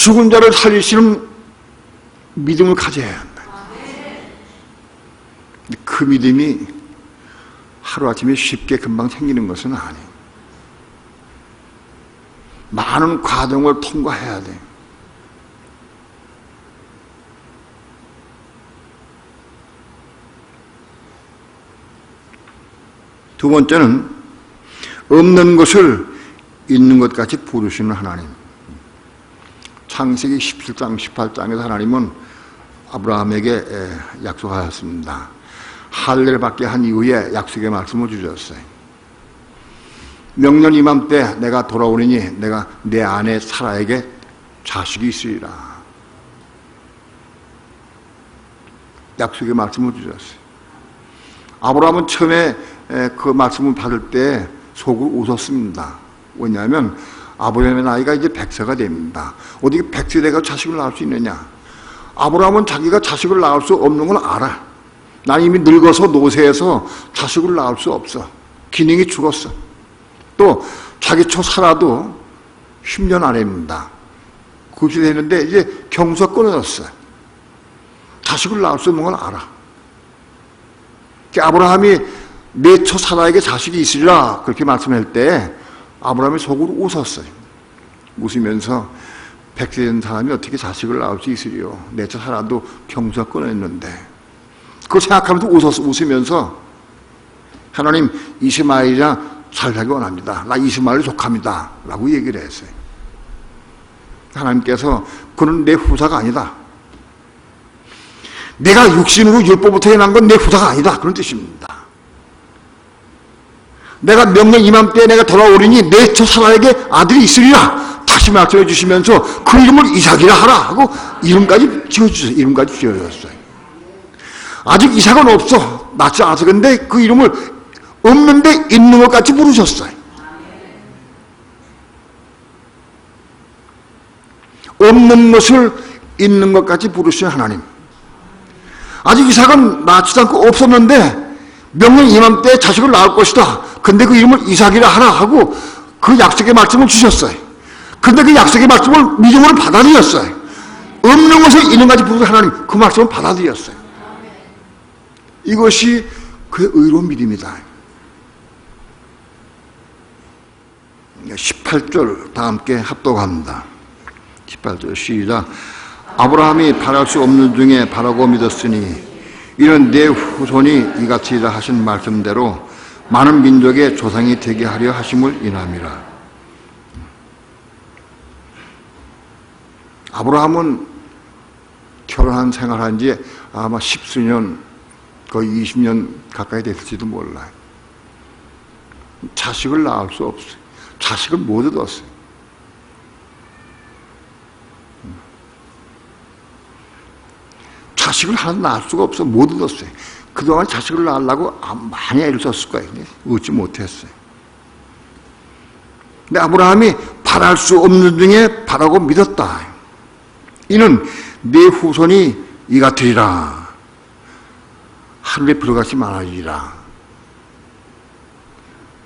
죽은 자를 살리시는 믿음을 가져야 한다. 그 믿음이 하루아침에 쉽게 금방 생기는 것은 아니에요. 많은 과정을 통과해야 돼. 두 번째는 없는 것을 있는 것 같이 부르시는 하나님. 창세기 17장, 18장에서 하나님은 아브라함에게 약속하였습니다. 할례를 받게 한 이후에 약속의 말씀을 주셨어요. 명년 이맘때 내가 돌아오리니 내가 내 아내 사라에게 자식이 있으리라. 약속의 말씀을 주셨어요. 아브라함은 처음에 그 말씀을 받을 때 속으로 웃었습니다. 왜냐하면 아브라함의 나이가 이제 100세가 됩니다. 어떻게 100세 돼가 자식을 낳을 수 있느냐? 아브라함은 자기가 자식을 낳을 수 없는 걸 알아. 난 이미 늙어서 노쇠해서 자식을 낳을 수 없어. 기능이 죽었어. 또 자기 초 살아도 10년 안에입니다. 그것이 되는데 이제 경수가 끊어졌어요. 자식을 낳을 수 없는 걸 알아. 아브라함이 내 초 사라에게 자식이 있으리라 그렇게 말씀할 때 아브라함이 속으로 웃었어요. 웃으면서 100세 된 사람이 어떻게 자식을 낳을 수 있으리요? 내 초 사라도 경수가 끊어졌는데. 그걸 생각하면서 웃으면서 하나님 이스마엘이랑 잘 살기 원합니다. 나 이스마엘에 속합니다. 라고 얘기를 했어요. 하나님께서 그는 내 후사가 아니다. 내가 육신으로 율법부터 해난 건 내 후사가 아니다. 그런 뜻입니다. 내가 명령 이맘때 내가 돌아오리니 내 초 사라에게 아들이 있으리라. 다시 말씀해 주시면서 그 이름을 이삭이라 하라 하고 이름까지 지어주셨어요. 이름까지 지어줬어요. 아직 이삭은 없어. 낳지 않아서. 근데 그 이름을 없는데 있는 것 같이 부르셨어요. 없는 것을 있는 것 같이 부르신 하나님. 아직 이삭은 낳지도 않고 없었는데 명령 이맘때 자식을 낳을 것이다. 근데 그 이름을 이삭이라 하라 하고 그 약속의 말씀을 주셨어요. 근데 그 약속의 말씀을 믿음으로 받아들였어요. 없는 것을 있는 것 같이 부르신 하나님. 그 말씀을 받아들였어요. 이것이 그의 의로운 믿음이다. 18절 다 함께 합독합니다. 18절 시작. 아브라함이 바랄 수 없는 중에 바라고 믿었으니 이는 내 후손이 이같이라 하신 말씀대로 많은 민족의 조상이 되게 하려 하심을 인함이라. 아브라함은 결혼한 생활한 지 아마 10수년 거의 20년 가까이 됐을지도 몰라요. 자식을 낳을 수 없어요. 자식을 못 얻었어요. 자식을 하나 낳을 수가 없어. 못 얻었어요. 그동안 자식을 낳으려고 많이 애를 썼을 거예요. 얻지 못했어요. 근데 아브라함이 바랄 수 없는 중에 바라고 믿었다. 이는 내 후손이 이 같으리라. 하늘의 별같이 많아지리라.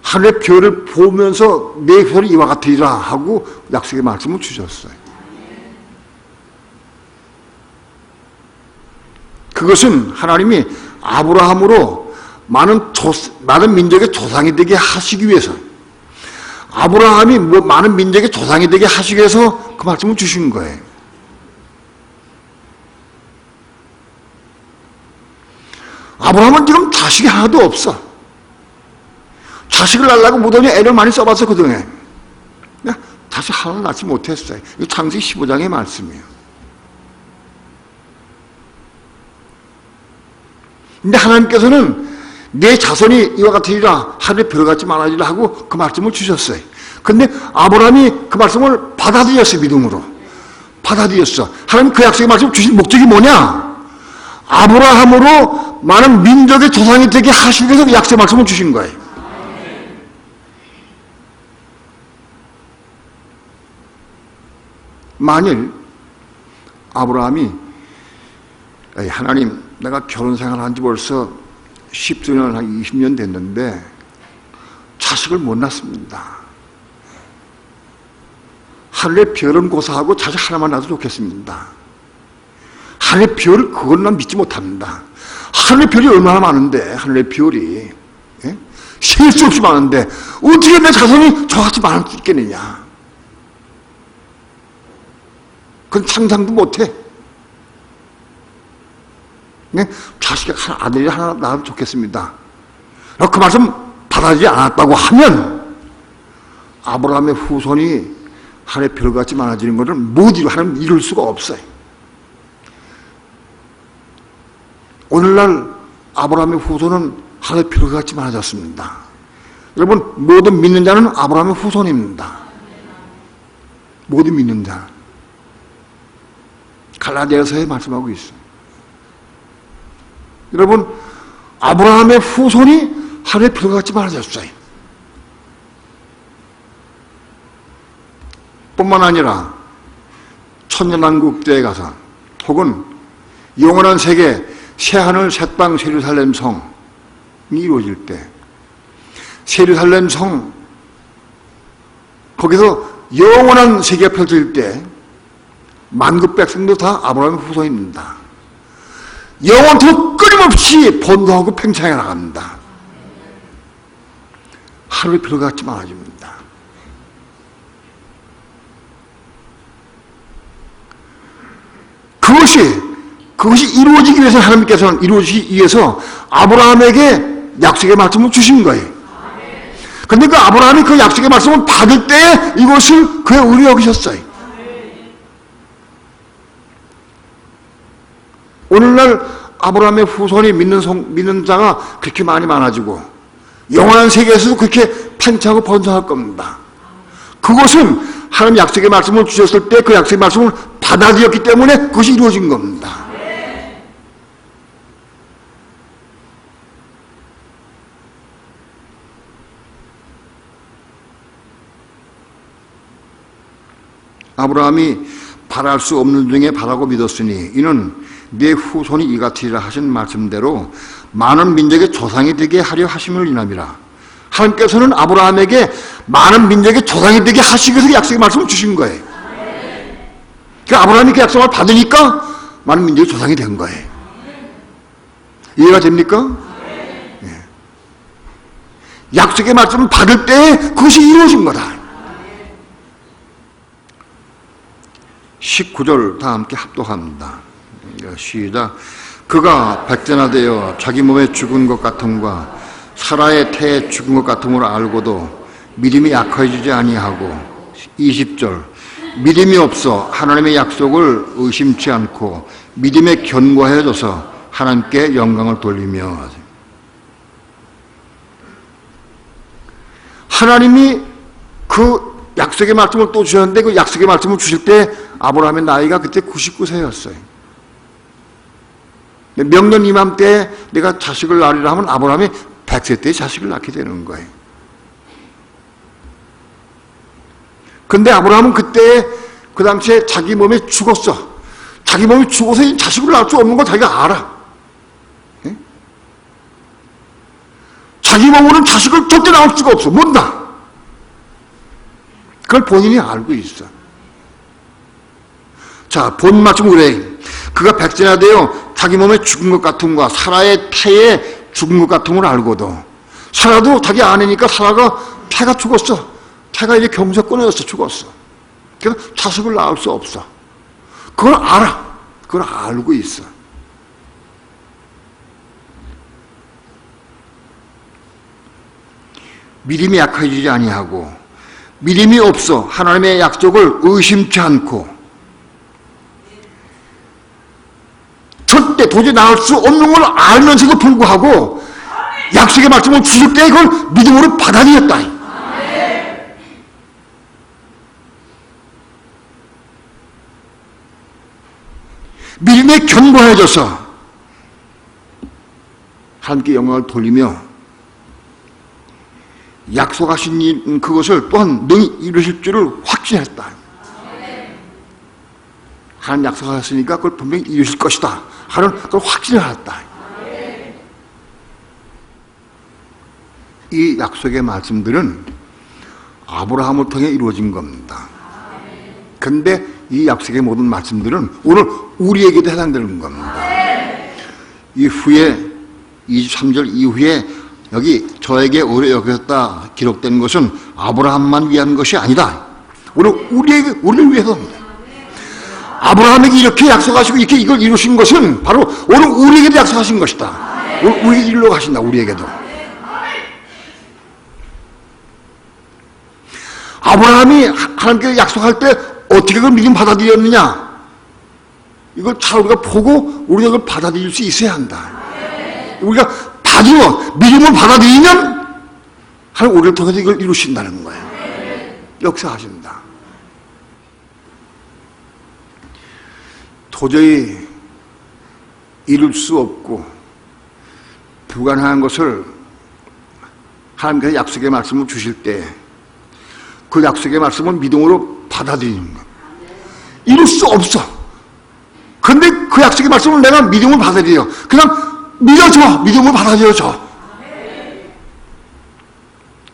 하늘의 별을 보면서 내 후손이 이와 같으리라 하고 약속의 말씀을 주셨어요. 그것은 하나님이 아브라함으로 많은 민족의 조상이 되게 하시기 위해서, 아브라함이 많은 민족의 조상이 되게 하시기 위해서 그 말씀을 주신 거예요. 아브라함은 지금 자식이 하나도 없어. 자식을 낳으려고 무던히 애를 많이 써봤어, 그동안. 자식 하나 낳지 못했어요. 이거 창세기 15장의 말씀이에요. 근데 하나님께서는 내 자손이 이와 같으리라, 하늘의 별같이 많아지리라 하고 그 말씀을 주셨어요. 근데 아브라함이 그 말씀을 받아들였어요. 믿음으로 받아들였어. 하나님 그 약속의 말씀을 주신 목적이 뭐냐? 아브라함으로 많은 민족의 조상이 되게 하시기 위해서 그 약속의 말씀을 주신 거예요. 만일 아브라함이 하나님, 내가 결혼 생활한 지 벌써 10수년, 한 20년 됐는데 자식을 못 낳습니다. 하늘의 별은 고사하고 자식 하나만 낳아도 좋겠습니다. 하늘의 별, 그건 난 믿지 못합니다. 하늘의 별이 얼마나 많은데, 하늘의 별이. 예? 셀 수 없이 많은데, 어떻게 내 자손이 저같이 많을 수 있겠느냐. 그건 상상도 못해. 예? 자식이 아들이 하나 낳아도 좋겠습니다. 그 말씀 받아들이지 않았다고 하면, 아브라함의 후손이 하늘의 별같이 많아지는 것을 못 하나님 이룰 수가 없어요. 오늘날 아브라함의 후손은 하늘의 별같이 많아졌습니다. 여러분, 모든 믿는 자는 아브라함의 후손입니다. 모든 믿는 자. 갈라디아서에 말씀하고 있어요. 여러분, 아브라함의 후손이 하늘의 별같이 많아졌어요. 뿐만 아니라 천년왕국때에 가서 혹은 영원한 세계 새하늘 새땅 예루살렘 성이 이루어질 때, 예루살렘 성 거기서 영원한 세계가 펼쳐질 때 만국 백성도 다 아브라함의 후손입니다. 영원토록 끊임없이 번성하고 팽창해 나갑니다. 하늘의 별같이 많아집니다. 그것이 이루어지기 위해서 하나님께서는 이루어지기 위해서 아브라함에게 약속의 말씀을 주신 거예요. 그런데 그 아브라함이 그 약속의 말씀을 받을 때 이것을 그의 의로 여기셨어요. 오늘날 아브라함의 후손이 믿는 자가 그렇게 많이 많아지고 영원한 세계에서도 그렇게 팽창하고 번성할 겁니다. 그것은 하나님 약속의 말씀을 주셨을 때 그 약속의 말씀을 받아들였기 때문에 그것이 이루어진 겁니다. 아브라함이 바랄 수 없는 중에 바라고 믿었으니 이는 내 후손이 이같으리라 하신 말씀대로 많은 민족의 조상이 되게 하려 하심을 인함이라. 하나님께서는 아브라함에게 많은 민족의 조상이 되게 하시기 위해서 약속의 말씀을 주신 거예요. 그러니까 아브라함이 그 약속을 받으니까 많은 민족의 조상이 된 거예요. 이해가 됩니까? 예. 약속의 말씀을 받을 때 그것이 이루어진 거다. 19절 다 함께 합독합니다. 시작. 그가 백제나 되어 자기 몸에 죽은 것 같음과 사라의 태에 죽은 것 같음을 알고도 믿음이 약해지지 아니하고 20절 믿음이 없어 하나님의 약속을 의심치 않고 믿음에 견고해져서 하나님께 영광을 돌리며 하나님이 그 약속의 말씀을 또 주셨는데 그 약속의 말씀을 주실 때 아브라함의 나이가 그때 99세였어요. 명년 이맘때 내가 자식을 낳으리라 하면 아브라함이 100세 때 자식을 낳게 되는 거예요. 근데 아브라함은 그때 그 당시에 자기 몸에 죽었어. 자기 몸이 죽어서 자식을 낳을 수 없는 걸 자기가 알아. 예? 자기 몸으로는 자식을 절대 낳을 수가 없어. 못 낳아. 그걸 본인이 알고 있어. 자, 본 말씀 그래. 그가 백세나 되어 자기 몸에 죽은 것 같음과 사라의 태에 죽은 것 같음을 알고도 사라도 자기 아내니까 사라가 태가 죽었어. 태가 이제 경사 끊어졌어. 죽었어. 그래서 자식을 낳을 수 없어. 그걸 알아. 그걸 알고 있어. 믿음이 약해지지 아니하고 믿음이 없어 하나님의 약속을 의심치 않고 절대 도저히 나올 수 없는 걸 알면서도 불구하고 약속의 말씀을 주실 때 그걸 믿음으로 받아들였다. 믿음에 견고해져서 하나님께 영광을 돌리며 약속하신 그것을 또한 능히 이루실 줄을 확신했다. 하나님 약속하셨으니까 그걸 분명히 이루실 것이다 하는 그걸 확신을 하였다. 이 약속의 말씀들은 아브라함을 통해 이루어진 겁니다. 근데 이 약속의 모든 말씀들은 오늘 우리에게도 해당되는 겁니다. 이후에 23절 이후에 여기 저에게 오래 여겼다 기록된 것은 아브라함만 위한 것이 아니다. 오늘 우리를 위해서입니다. 아브라함에게 이렇게 약속하시고 이렇게 이걸 이루신 것은 바로 오늘 우리에게도 약속하신 것이다. 오늘 우리에게 일러 가신다. 우리에게도. 아브라함이 하나님께 약속할 때 어떻게 그걸 믿음 받아들였느냐? 이걸 잘 우리가 보고 우리가 그걸 받아들일 수 있어야 한다. 우리가 믿음을 받아들이면 하나님 우리를 통해서 이걸 이루신다는 거예요. 역사하신다. 도저히 이룰 수 없고 불가능한 것을 하나님께서 약속의 말씀을 주실 때 그 약속의 말씀을 믿음으로 받아들이는 것. 이룰 수 없어. 근데 그 약속의 말씀을 내가 믿음을 받아들여. 그냥 믿어줘. 믿음을 받아들여줘.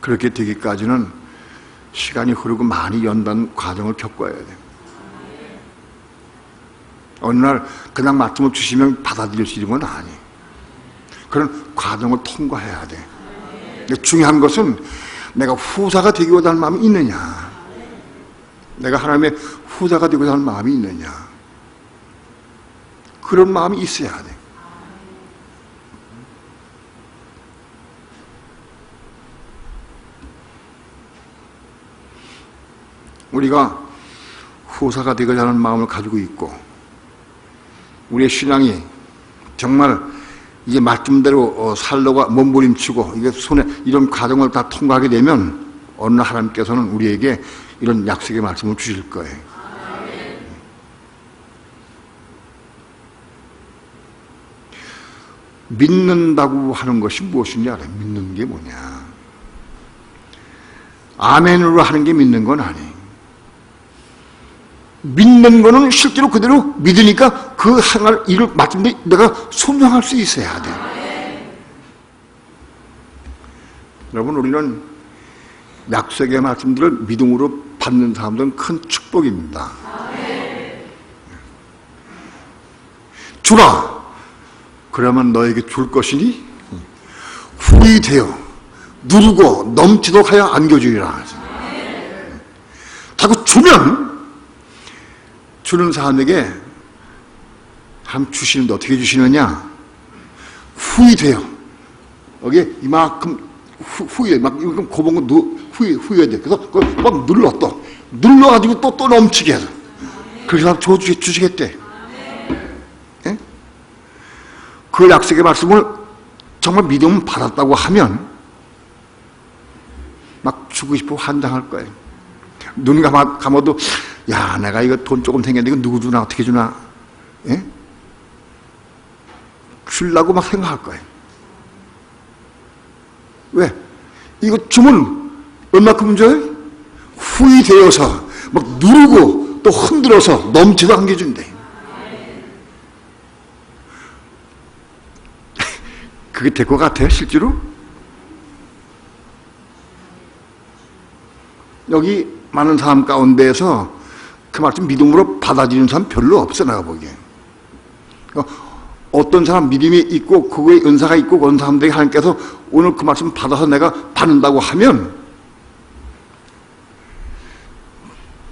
그렇게 되기까지는 시간이 흐르고 많이 연단 과정을 겪어야 돼. 어느 날 그냥 말씀을 주시면 받아들일 수 있는 건 아니. 그런 과정을 통과해야 돼. 근데 중요한 것은 내가 후사가 되고자 하는 마음이 있느냐. 내가 하나님의 후사가 되고자 하는 마음이 있느냐. 그런 마음이 있어야 돼. 우리가 후사가 되고자 하는 마음을 가지고 있고 우리의 신앙이 정말 이제 말씀대로 살려고 몸부림치고 이게 손에 이런 과정을 다 통과하게 되면 어느 날 하나님께서는 우리에게 이런 약속의 말씀을 주실 거예요. 믿는다고 하는 것이 무엇인지 알아요? 믿는 게 뭐냐? 아멘으로 하는 게 믿는 건 아니에요. 믿는 거는 실제로 그대로 믿으니까 그 생활, 일을 맡는데 내가 순종할 수 있어야 돼. 여러분, 우리는 약속의 말씀들을 믿음으로 받는 사람들은 큰 축복입니다. 주라! 그러면 너에게 줄 것이니 후히 되어 누르고 넘치도록 하여 안겨주리라. 자꾸 주면 주는 사람에게 하나님 주시는데 어떻게 주시느냐? 후히 돼요. 여기 이만큼 후에 막 이만큼 고봉 후에 돼. 그래서 그걸 막 눌러가지고 또 넘치게 해서 그래서 주시겠대. 예? 그 약속의 말씀을 정말 믿음 받았다고 하면 막 주고 싶어 환장할 거예요. 눈 감아도 야, 내가 이거 돈 조금 생겼는데 이거 누구 주나 어떻게 주나, 예? 주려고 막 생각할 거예요. 왜? 이거 주면 얼마큼 줘요? 후이 되어서 막 누르고 또 흔들어서 넘치도 안겨준대. 그게 될 것 같아요, 실제로? 여기 많은 사람 가운데에서 그 말씀 믿음으로 받아들이는 사람 별로 없어, 내가 보기엔. 어떤 사람 믿음이 있고 그거에 은사가 있고 그런 사람들에게 하나님께서 오늘 그 말씀 받아서 내가 받는다고 하면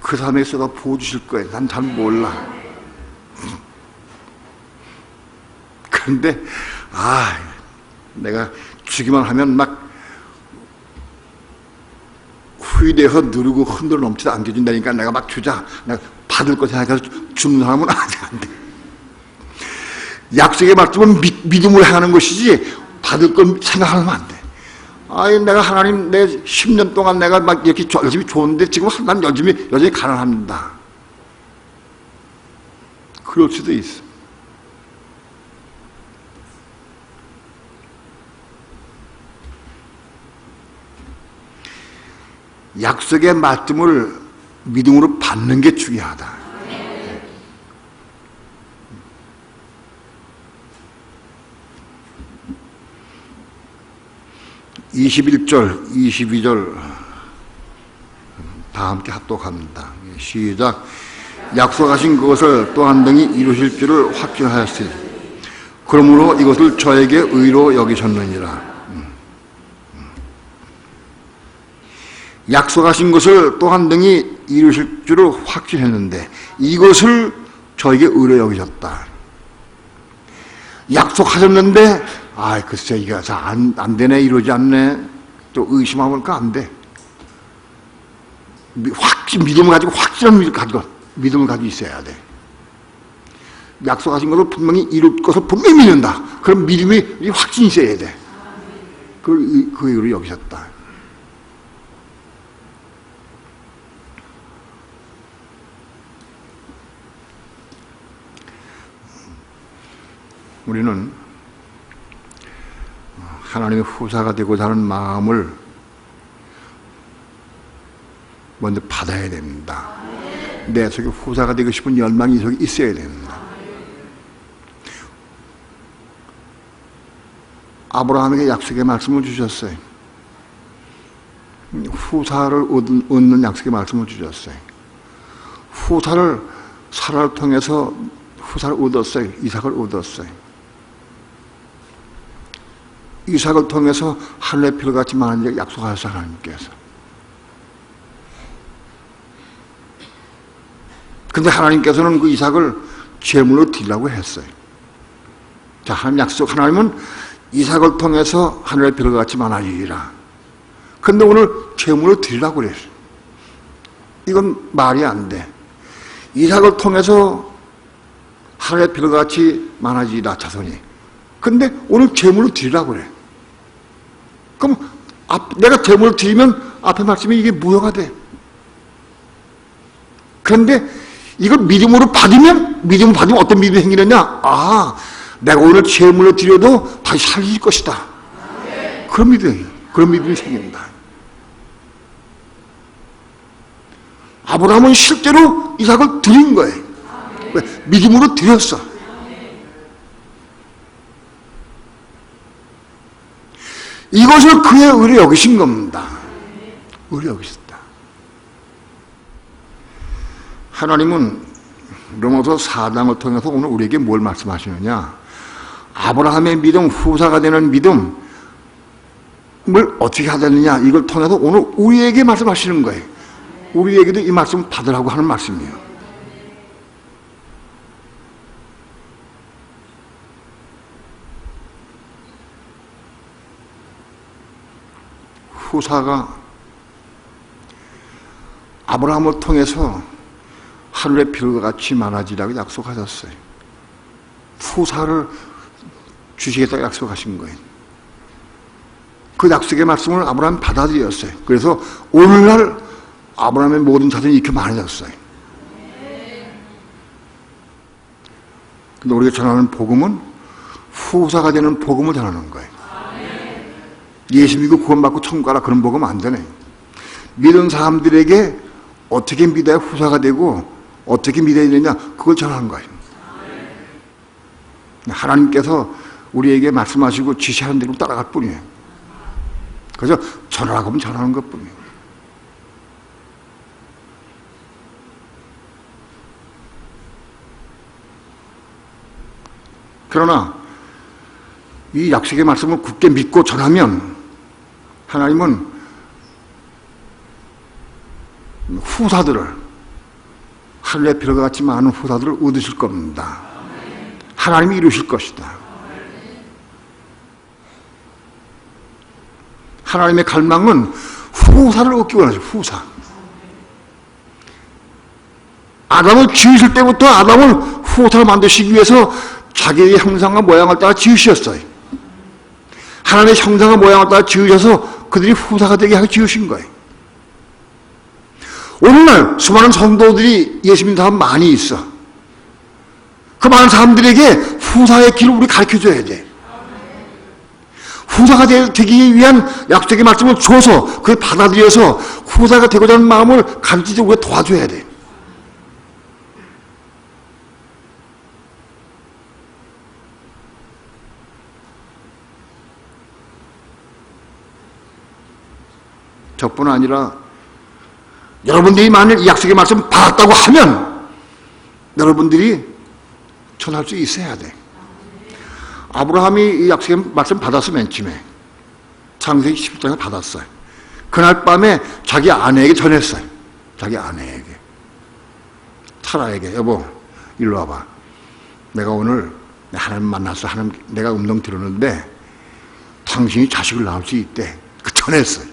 그 사람에게 쏟아 부어주실 거예요. 난 잘 몰라. 그런데 내가 주기만 하면 막 후회돼서 누르고 흔들어 넘치다 안겨준다니까 내가 막 주자. 내가 받을 거 생각해서 주는 사람은 아직 안 돼. 약속의 말씀은 믿음으로 행하는 것이지 받을 건 생각하면 안 돼. 내가 하나님 내 10년 동안 내가 막 이렇게 열심히 줬는데 지금 난 여전히 가난합니다. 그럴 수도 있어. 약속의 말씀을 믿음으로 받는 게 중요하다. 21절, 22절 다 함께 합독합니다. 시작. 약속하신 그것을 또 한 등이 이루실 줄을 확신하였으니 그러므로 이것을 저에게 의로 여기셨느니라. 약속하신 것을 또 한 등이 이루실 줄을 확신했는데 이것을 저에게 의로 여기셨다. 약속하셨는데 글쎄 이게 안 되네, 이러지 않네, 또 의심하니까 안 돼. 믿음을 가지고 확실한 믿음을 가지고 있어야 돼. 약속하신 것을 분명히 이룰 것을 분명히 믿는다. 그럼 믿음이 확신이 있어야 돼. 그 의로 여기셨다. 우리는 하나님의 후사가 되고자 하는 마음을 먼저 받아야 됩니다. 내 속에 후사가 되고 싶은 열망이 속에 있어야 됩니다. 아브라함에게 약속의 말씀을 주셨어요. 후사를 얻는 약속의 말씀을 주셨어요. 후사를 사라를 통해서 후사를 얻었어요. 이삭을 얻었어요. 이삭을 통해서 하늘의 별같이 많은 자가 약속하셨어요. 하나님께서. 근데 하나님께서는 그 이삭을 제물로 드리려고 했어요. 자, 하나님은 이삭을 통해서 하늘의 별같이 많아지리라. 근데 오늘 제물로 드리려고 그랬어요. 이건 말이 안 돼. 이삭을 통해서 하늘의 별같이 많아지리라, 자손이. 근데 오늘 제물로 드리라고 그래. 그럼 내가 제물로 드리면 앞에 말씀이 이게 무효가 돼. 그런데 이걸 믿음으로 받으면 어떤 믿음이 생기느냐? 내가 오늘 제물로 드려도 다시 살릴 것이다. 그런 믿음이 생긴다. 아브라함은 실제로 이삭을 드린 거예요. 왜? 믿음으로 드렸어. 이것을 그의 의로 여기신 겁니다. 의로 여기셨다. 하나님은 로마서 4장을 통해서 오늘 우리에게 뭘 말씀하시느냐? 아브라함의 믿음, 후사가 되는 믿음을 어떻게 하느냐? 이걸 통해서 오늘 우리에게 말씀하시는 거예요. 우리에게도 이 말씀을 받으라고 하는 말씀이에요. 후사가 아브라함을 통해서 하늘의 별과 같이 많아지라고 약속하셨어요. 후사를 주시겠다고 약속하신 거예요. 그 약속의 말씀을 아브라함이 받아들였어요. 그래서 오늘날 아브라함의 모든 자손이 이렇게 많아졌어요. 근데 우리가 전하는 복음은 후사가 되는 복음을 전하는 거예요. 예수 믿고 구원받고 천국 가라, 그런 복음 안 되네. 믿은 사람들에게 어떻게 믿어야 후사가 되고 어떻게 믿어야 되느냐, 그걸 전하는 거예요. 하나님께서 우리에게 말씀하시고 지시하는 대로 따라갈 뿐이에요. 그래서 전하라고 하면 전하는 것 뿐이에요. 그러나 이 약속의 말씀을 굳게 믿고 전하면 하나님은 후사들을, 하늘의 별과 같이 많은 후사들을 얻으실 겁니다. 하나님이 이루실 것이다. 하나님의 갈망은 후사를 얻기 원하죠. 후사. 아담을 지으실 때부터 아담을 후사를 만드시기 위해서 자기의 형상과 모양을 따라 지으셨어요. 하나님의 형상과 모양을 따라 지으셔서 그들이 후사가 되게 하고 지으신 거예요. 오늘날 수많은 성도들이 예수 믿는 사람 많이 있어. 그 많은 사람들에게 후사의 길을 우리 가르쳐줘야 돼. 후사가 되기 위한 약속의 말씀을 줘서 그걸 받아들여서 후사가 되고자 하는 마음을 가르치지, 우리가 도와줘야 돼. 저뿐 아니라 여러분들이 만일 이 약속의 말씀을 받았다고 하면 여러분들이 전할 수 있어야 돼. 아브라함이 이 약속의 말씀 받았어. 맨 처음에 창세기 10장을 받았어요. 그날 밤에 자기 아내에게 전했어요. 자기 아내에게, 사라에게, 여보 일로 와봐. 내가 오늘 하나님 만났어. 하나님 내가 음성 들었는데 당신이 자식을 낳을 수 있대. 그 전했어요.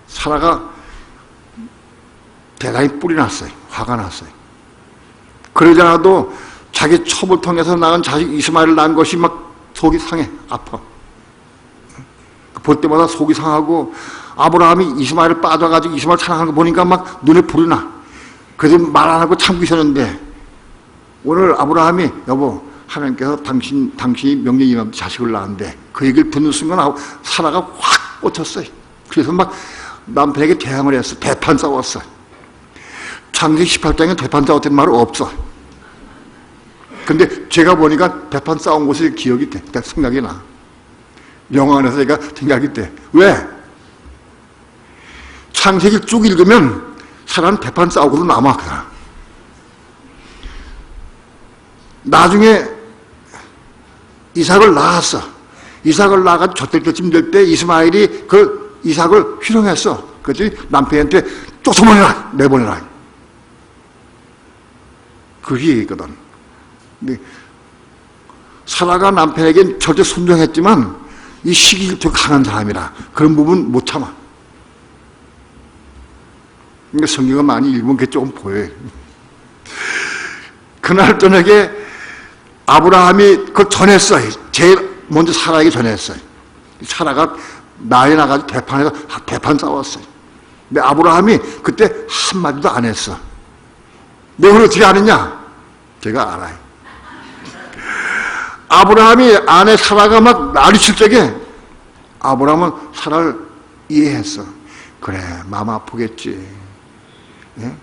사라가 대단히 뿔이 났어요. 화가 났어요. 그러지 않아도 자기 첩을 통해서 낳은 자식 이스마엘을 낳은 것이 막 속이 상해. 아파. 볼 때마다 속이 상하고, 아브라함이 이스마엘을 빠져가지고 이스마엘 사랑하는 거 보니까 막 눈에 불이 나. 그래서 말 안 하고 참고 있었는데, 오늘 아브라함이, 여보 하나님께서 당신이 명령 임하면 자식을 낳았는데, 그 얘기를 듣는 순간 사라가 확 꽂혔어요. 그래서 막 남편에게 대항을 했어. 대판 싸웠어. 창세기 18장에 대판 싸웠던 말은 없어. 근데 제가 보니까 대판 싸운 곳이 기억이 돼. 생각이 나. 영화 안에서 제가 생각이 돼. 왜? 창세기 쭉 읽으면 사람은 대판 싸우고도 남아. 나중에 이삭을 낳았어. 이삭을 낳아서 젖될 때쯤 될 때 이스마엘이 그 이삭을 희롱했어. 그랬더니 남편한테 쫓아보내라, 내보내라. 그 얘기거든. 근데 사라가 남편에게 절대 순종했지만 이 시기질투가 강한 사람이라 그런 부분 못 참아. 그러니까 성경을 많이 읽으면 그게 조금 보여요. 그날 저녁에 아브라함이 그걸 전했어요. 제일 먼저 사라에게 전했어요. 사라가 나에 나가지고 대판에서 대판 싸웠어요. 근데 아브라함이 그때 한마디도 안 했어. 내가 어떻게 아느냐? 제가 알아요. 아브라함이 아내 사라가 막 난리칠 적에 아브라함은 사라를 이해했어. 그래, 마음 아프겠지. 예?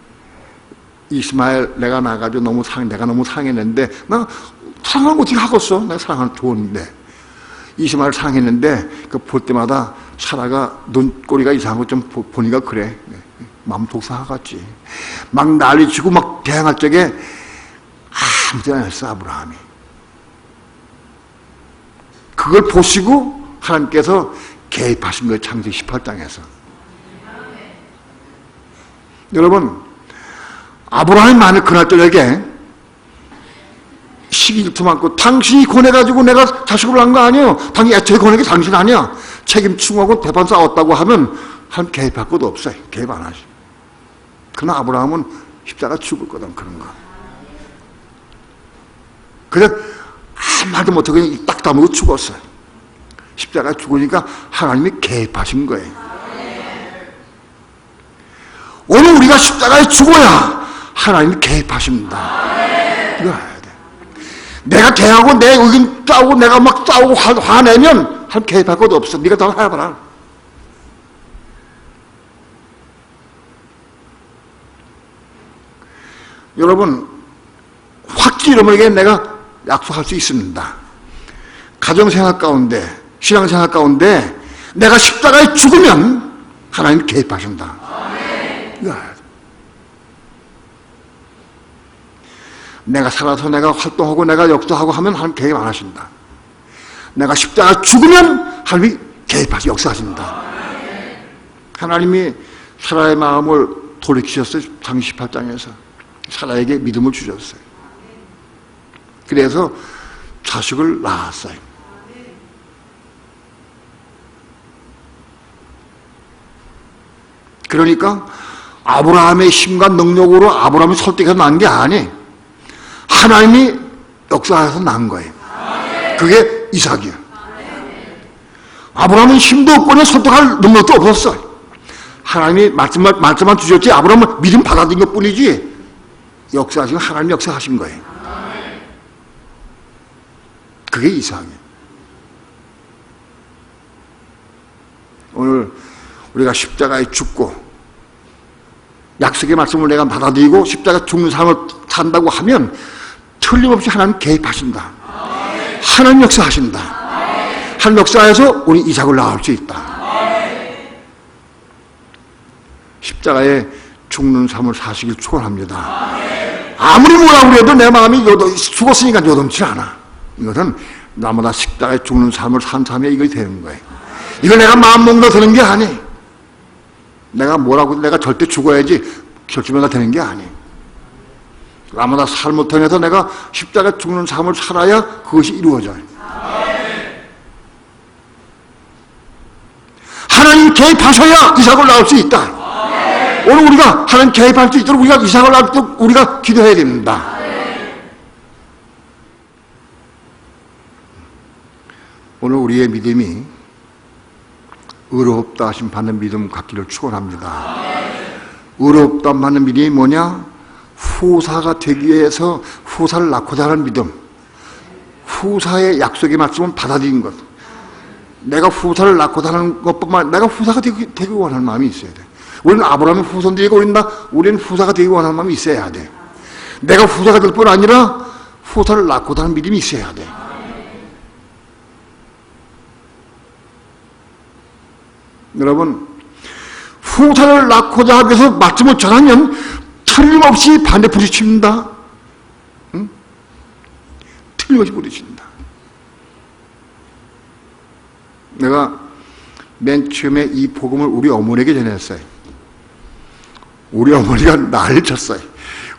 이스마엘 내가 나가지고 내가 너무 상했는데, 나 사랑을 어떻게 하겠어? 내가 사랑을 좋은데. 이스마엘 사랑했는데, 그 볼 때마다 사라가 눈꼬리가 이상한 거 좀 보니까 그래. 마음 독사하겠지. 막 난리치고 막 대항할 적에 아무 데나 했어, 아브라함이. 그걸 보시고 하나님께서 개입하신 거예요. 창세기 18장에서. 여러분, 아브라함이 만약 그날 저녁에 시기질투 많고 당신이 권해가지고 내가 자식을 낳은 거 아니에요. 당연히 애초에 권한 게 당신 아니야. 책임충하고 대판 싸웠다고 하면 하나님 개입할 것도 없어요. 개입 안 하지. 그러나 아브라함은 십자가 죽을 거다. 그런 거. 그래서 한마디도 못하고 그냥 딱 다물고 죽었어요. 십자가 죽으니까 하나님이 개입하신 거예요. 오늘 우리가 십자가에 죽어야 하나님이 개입하십니다. 이거 알아야 돼. 내가 대하고 내 의견 싸우고 내가 막 싸우고 화내면 하나님 개입할 것도 없어. 네가 더 해봐라. 여러분, 확실히 여러분에게 내가 약속할 수 있습니다. 가정생활 가운데, 신앙생활 가운데 내가 십자가에 죽으면 하나님 개입하신다. 이거 알아야 돼. 내가 살아서 내가 활동하고 내가 역사하고 하면 하나님 개입 안 하신다. 내가 십자가에 죽으면 하나님이 개입하시 역사하신다. 하나님이 사라의 마음을 돌이키셨어요. 창세기 18장에서 사라에게 믿음을 주셨어요. 그래서 자식을 낳았어요. 그러니까 아브라함의 힘과 능력으로 아브라함이 설득해서 낳은 게 아니, 하나님이 역사해서 낳은 거예요. 그게 이삭이야. 아브라함은 힘도 없고 설득할 능력도 없었어. 하나님이 말씀만 주셨지 아브라함은 믿음 받아들인 것 뿐이지 역사하시고 하나님 역사하신 거예요. 그게 이삭이에요. 오늘 우리가 십자가에 죽고 약속의 말씀을 내가 받아들이고 십자가 죽는 삶을 산다고 하면 틀림없이 하나님 개입하신다. 하나님 역사하신다. 하나님 역사에서 우리 이삭을 낳을 수 있다. 십자가에 죽는 삶을 사시길 축원합니다. 아무리 뭐라고 해도 내 마음이 죽었으니까 요동치 않아. 이것은 나보다 십자가에 죽는 삶을 산 삶에 이것이 되는 거예요. 이거 내가 마음먹는 되는 게 아니. 내가 뭐라고 내가 절대 죽어야지 결심해서 되는 게 아니. 나보다 삶을 통해서 내가 십자가에 죽는 삶을 살아야 그것이 이루어져요. 하나님 개입하셔야 이삭을 낳을 수 있다. 오늘 우리가 하나님 개입할 수 있도록 우리가 이삭을 낳을 수 있도록 우리가 기도해야 됩니다. 오늘 우리의 믿음이 의롭다 하심 받는 믿음 갖기를 축원합니다. 의롭다 받는 믿음이 뭐냐? 후사가 되기 위해서 후사를 낳고자 하는 믿음. 후사의 약속의 말씀을 받아들인 것. 내가 후사를 낳고자 하는 것뿐만 아니라 내가 후사가 되기 원하는 마음이 있어야 돼. 우리는 아브라함의 후손들이고 우리는 후사가 되기 원하는 마음이 있어야 돼. 내가 후사가 될 뿐 아니라 후사를 낳고자 하는 믿음이 있어야 돼. 여러분, 후사를 낳고자 하기 위해서 말씀을 전하면 틀림없이 반대 부딪힙니다. 응? 틀림없이 부딪힌다. 내가 맨 처음에 이 복음을 우리 어머니에게 전했어요. 우리 어머니가 나를 쳤어요.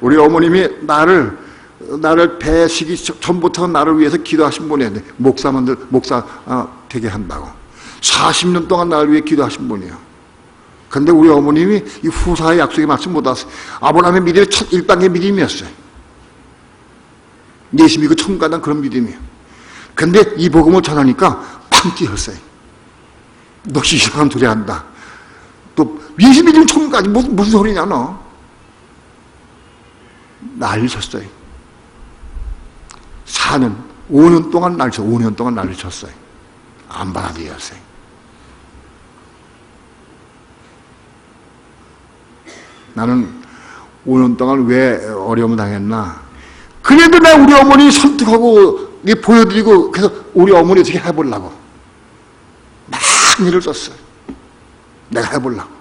우리 어머님이 나를 배시기 전부터 나를 위해서 기도하신 분이에요. 목사 되게 한다고. 40년 동안 나를 위해 기도하신 분이에요. 그런데 우리 어머님이 이 후사의 약속의 말씀 못 왔어요. 아브라함의 믿음이 첫 1단계 믿음이었어요. 예수 믿고 천국 간다는 그런 믿음이에요. 그런데 이 복음을 전하니까 팡 뛰었어요. 너 이상한 소리 한다. 또 예수 믿으면 천국 가지 무슨 소리냐 너. 난리 쳤어요. 5년 동안 난리 쳤어요. 5년 동안 난리 쳤어요. 안 받아들였어요. 나는 5년 동안 왜 어려움을 당했나. 그래도 내가 우리 어머니 설득하고 보여드리고 그래서 우리 어머니 어떻게 해보려고 많은 일을 썼어요. 내가 해보려고.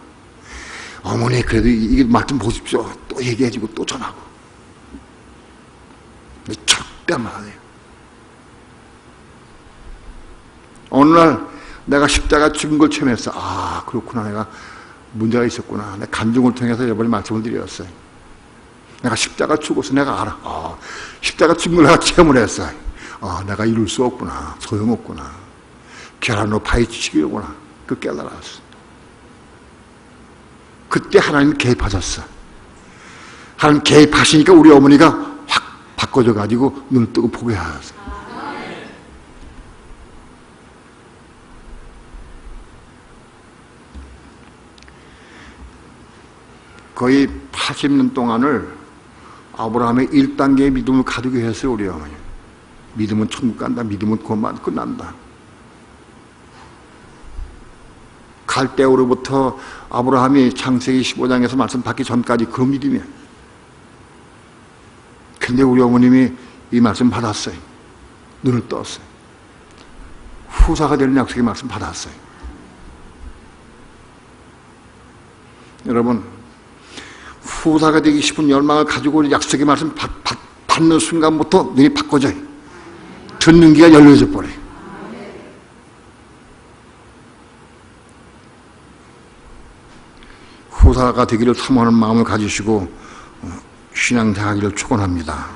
어머니 그래도 이게 말 좀 보십시오. 또 얘기해주고 또 전하고. 절대 안 해요. 어느 날 내가 십자가 죽은 걸 체험했어. 아 그렇구나. 내가 문제가 있었구나. 내 간증을 통해서 여러분이 말씀을 드렸어요. 내가 십자가 죽어서 내가 알아. 십자가 죽은 걸 내가 체험을 했어요. 내가 이룰 수 없구나. 소용없구나. 계란으로 파헤치기로구나. 그 깨달았어. 그때 하나님 개입하셨어. 하나님 개입하시니까 우리 어머니가 확 바꿔져가지고 눈을 뜨고 보게 하셨어. 거의 80년 동안을 아브라함의 1단계의 믿음을 가지고 했어요, 우리 어머니. 믿음은 천국 간다. 믿음은 그것만 끝난다. 갈대우로부터 아브라함이 창세기 15장에서 말씀 받기 전까지 그런 믿음이에요. 근데 우리 어머님이 이 말씀 받았어요. 눈을 떴어요. 후사가 되는 약속의 말씀 받았어요. 여러분, 후사가 되기 싶은 열망을 가지고 약속의 말씀 받는 순간부터 눈이 바꿔져요. 듣는 귀가 열려져 버려요. 후사가 되기를 사모하는 마음을 가지시고 신앙생활하기를 축원합니다.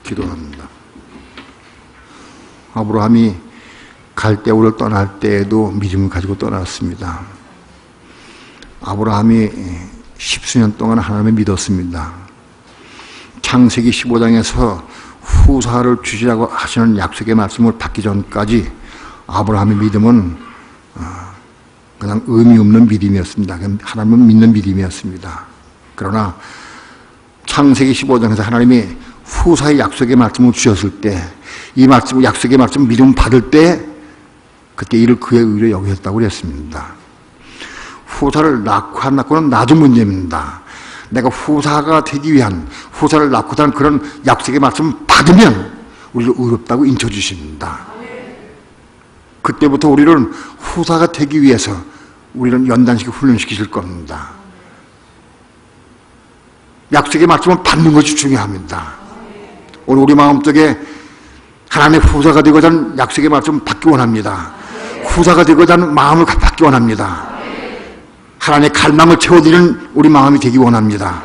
기도합니다. 아브라함이 갈대우를 떠날 때에도 믿음을 가지고 떠났습니다. 아브라함이 10수년 동안 하나님을 믿었습니다. 창세기 15장에서 후사를 주시라고 하시는 약속의 말씀을 받기 전까지 아브라함의 믿음은 그냥 의미 없는 믿음이었습니다. 하나님을 믿는 믿음이었습니다. 그러나 창세기 15장에서 하나님이 후사의 약속의 말씀을 주셨을 때, 이 말씀, 약속의 말씀 믿음 받을 때 그때 이를 그의 의로 여기셨다고 그랬습니다. 후사를 낳고 안 낳고는 나중 문제입니다. 내가 후사가 되기 위한, 후사를 낳고자 하는 그런 약속의 말씀을 받으면 우리를 의롭다고 인쳐주십니다. 그때부터 우리는 후사가 되기 위해서 우리는 연단시키고 훈련시키실 겁니다. 약속의 말씀을 받는 것이 중요합니다. 오늘 우리 마음속에 하나님의 후사가 되고자 하는 약속의 말씀을 받기 원합니다. 후사가 되고자 하는 마음을 받기 원합니다. 하나님의 갈망을 채워드리는 우리 마음이 되기 원합니다.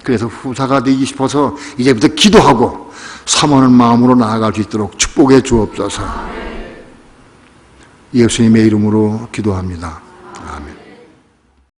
그래서 후사가 되기 싶어서 이제부터 기도하고 사모하는 마음으로 나아갈 수 있도록 축복해 주옵소서. 예수님의 이름으로 기도합니다.